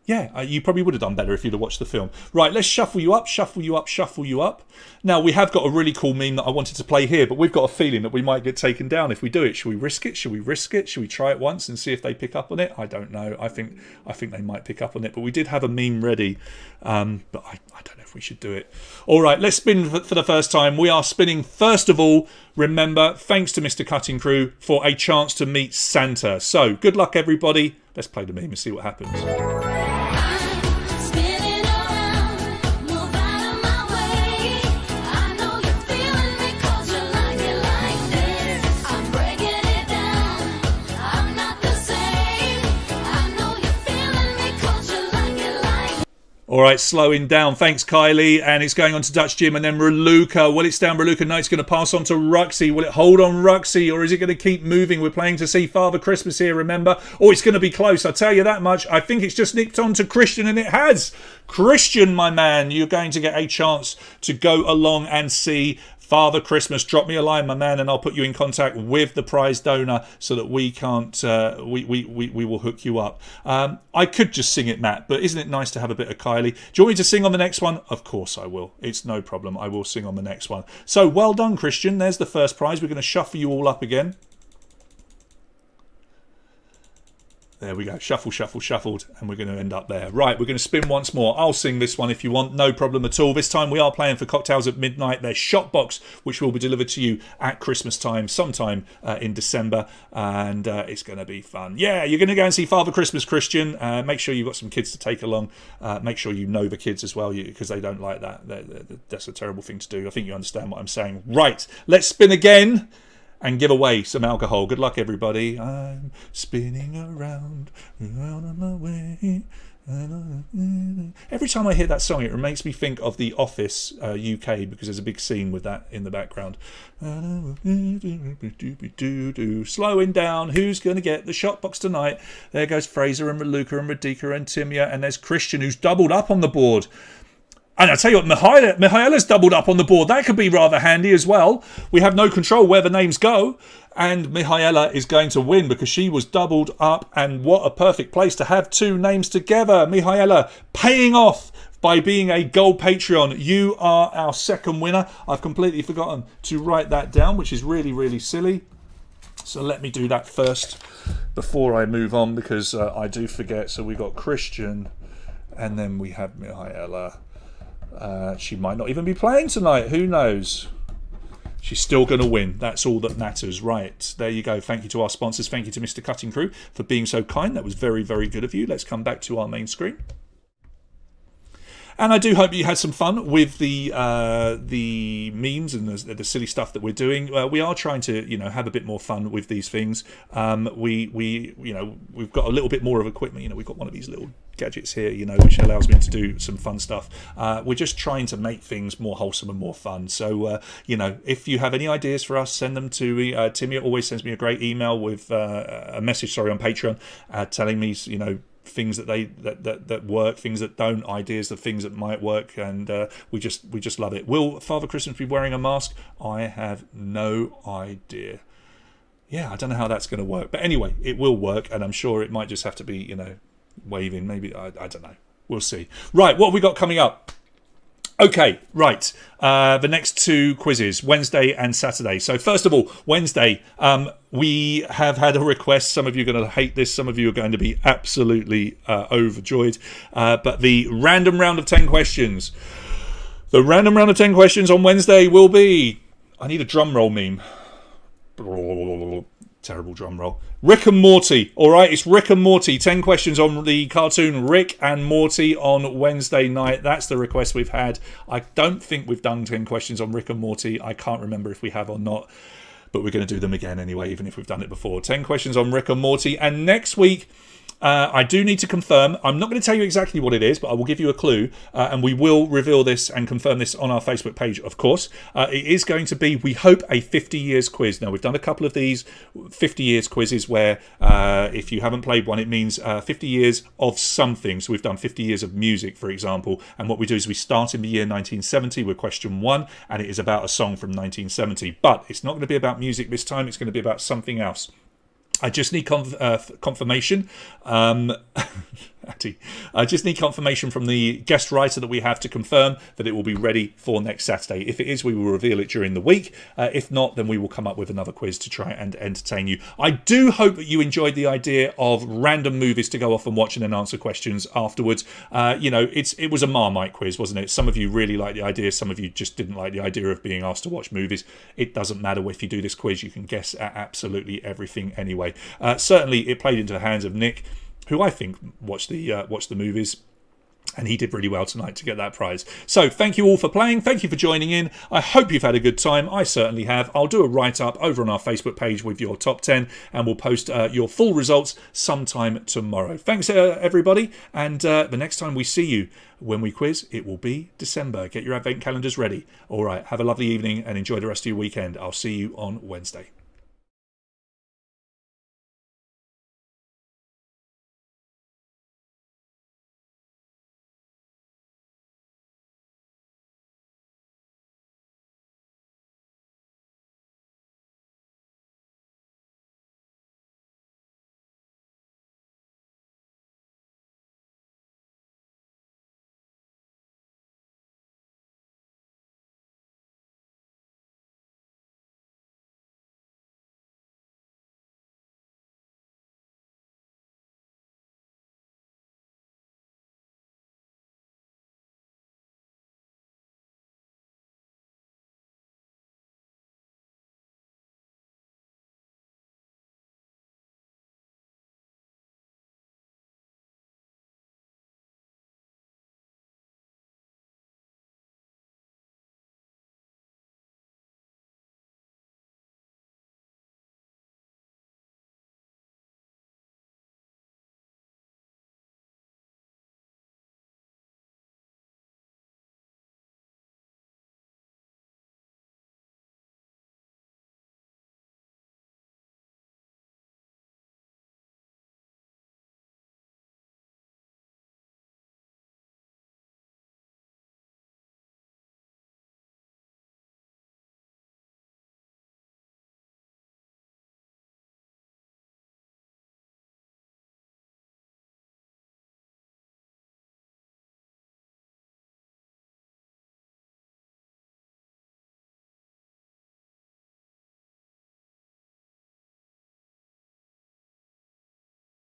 Yeah, you probably would have done better if you'd have watched the film. Right, let's shuffle you up, shuffle you up, shuffle you up. Now, we have got a really cool meme that I wanted to play here, but we've got a feeling that we might get taken down if we do it. Should we risk it? Should we risk it? Should we try it once and see if they pick up on it? I don't know. I think they might pick up on it, but we did have a meme ready, but I don't know if we should do it. All right, let's spin for the first time. We are spinning, first of all, remember, thanks to Mr. Cutting Crew for a chance to meet Santa. So, good luck, everybody. Let's play the meme and see what happens. All right, slowing down. Thanks, Kylie. And it's going on to Dutch Jim and then Raluca. Will it stay on Raluca? No, it's going to pass on to Ruxy. Will it hold on Ruxy or is it going to keep moving? We're playing to see Father Christmas here, remember? Oh, it's going to be close. I tell you that much. I think it's just nipped on to Christian and it has. Christian, my man, you're going to get a chance to go along and see Father Christmas. Drop me a line, my man, and I'll put you in contact with the prize donor so that we can't. We will hook you up. I could just sing it, Matt, but isn't it nice to have a bit of Kylie? Do you want me to sing on the next one? Of course I will. It's no problem. I will sing on the next one. So well done, Christian. There's the first prize. We're going to shuffle you all up again. There we go. Shuffle, shuffle, shuffled, and we're going to end up there. Right, we're going to spin once more. I'll sing this one if you want, no problem at all. This time we are playing for Cocktails at Midnight. Their shot box, which will be delivered to you at Christmas time, sometime in December, and it's going to be fun. Yeah, you're going to go and see Father Christmas Christian. Make sure you've got some kids to take along. Make sure you know the kids as well, because they don't like that. That's a terrible thing to do. I think you understand what I'm saying. Right, let's spin again and give away some alcohol. Good luck, everybody. I'm spinning around on my way. Every time I hear that song, it makes me think of The Office UK, because there's a big scene with that in the background. Slowing down, who's going to get the shot box tonight? There goes Fraser and Maluka and Radhika and Timya, and there's Christian, who's doubled up on the board. And I tell you what, Mihaela's doubled up on the board. That could be rather handy as well. We have no control where the names go. And Mihaela is going to win because she was doubled up. And what a perfect place to have two names together. Mihaela paying off by being a gold Patreon. You are our second winner. I've completely forgotten to write that down, which is really, really silly. So let me do that first before I move on, because I do forget. So we got Christian, and then we have Mihaela. She might not even be playing tonight. Who knows? She's still going to win. That's all that matters. Right. There you go. Thank you to our sponsors. Thank you to Mr. Cutting Crew for being so kind. That was very, very good of you. Let's come back to our main screen. And I do hope you had some fun with the memes and the silly stuff that we're doing. We are trying to, have a bit more fun with these things. We've got a little bit more of equipment. We've got one of these little gadgets here, which allows me to do some fun stuff. We're just trying to make things more wholesome and more fun. So, if you have any ideas for us, send them to Timmy. Always sends me a great email with a message, on Patreon, telling me, things that work, things that don't, ideas of things that might work, and we just love it. Will Father Christmas be wearing a mask? I have no idea. Yeah, I don't know how that's going to work, but anyway, it will work, and I'm sure it might just have to be, waving. Maybe I don't know. We'll see. Right, what have we got coming up? Okay, right. The next two quizzes, Wednesday and Saturday. So first of all, Wednesday, we have had a request. Some of you are going to hate this. Some of you are going to be absolutely overjoyed. But the random round of 10 questions. The random round of 10 questions on Wednesday will be... I need a drum roll meme. Terrible drum roll. Rick and Morty. All right, it's Rick and Morty. 10 questions on the cartoon Rick and Morty on Wednesday night. That's the request we've had. I don't think we've done 10 questions on Rick and Morty. I can't remember if we have or not, but we're going to do them again anyway, even if we've done it before. 10 questions on Rick and Morty. And next week, I do need to confirm. I'm not going to tell you exactly what it is, but I will give you a clue, and we will reveal this and confirm this on our Facebook page, of course. It is going to be, we hope, a 50 years quiz. Now, we've done a couple of these 50 years quizzes where if you haven't played one, it means 50 years of something. So we've done 50 years of music, for example, and what we do is we start in the year 1970 with question 1, and it is about a song from 1970. But it's not going to be about music this time. It's going to be about something else. I just need confirmation. I just need confirmation from the guest writer that we have to confirm that it will be ready for next Saturday. If it is, we will reveal it during the week. If not, then we will come up with another quiz to try and entertain you. I do hope that you enjoyed the idea of random movies to go off and watch and then answer questions afterwards. It was a Marmite quiz, wasn't it? Some of you really liked the idea. Some of you just didn't like the idea of being asked to watch movies. It doesn't matter. If you do this quiz, you can guess at absolutely everything anyway. Certainly, it played into the hands of Nick, who I think watched the movies, and he did really well tonight to get that prize. So thank you all for playing. Thank you for joining in. I hope you've had a good time. I certainly have. I'll do a write-up over on our Facebook page with your top 10, and we'll post your full results sometime tomorrow. Thanks, everybody, and the next time we see you when we quiz, it will be December. Get your advent calendars ready. All right, have a lovely evening and enjoy the rest of your weekend. I'll see you on Wednesday.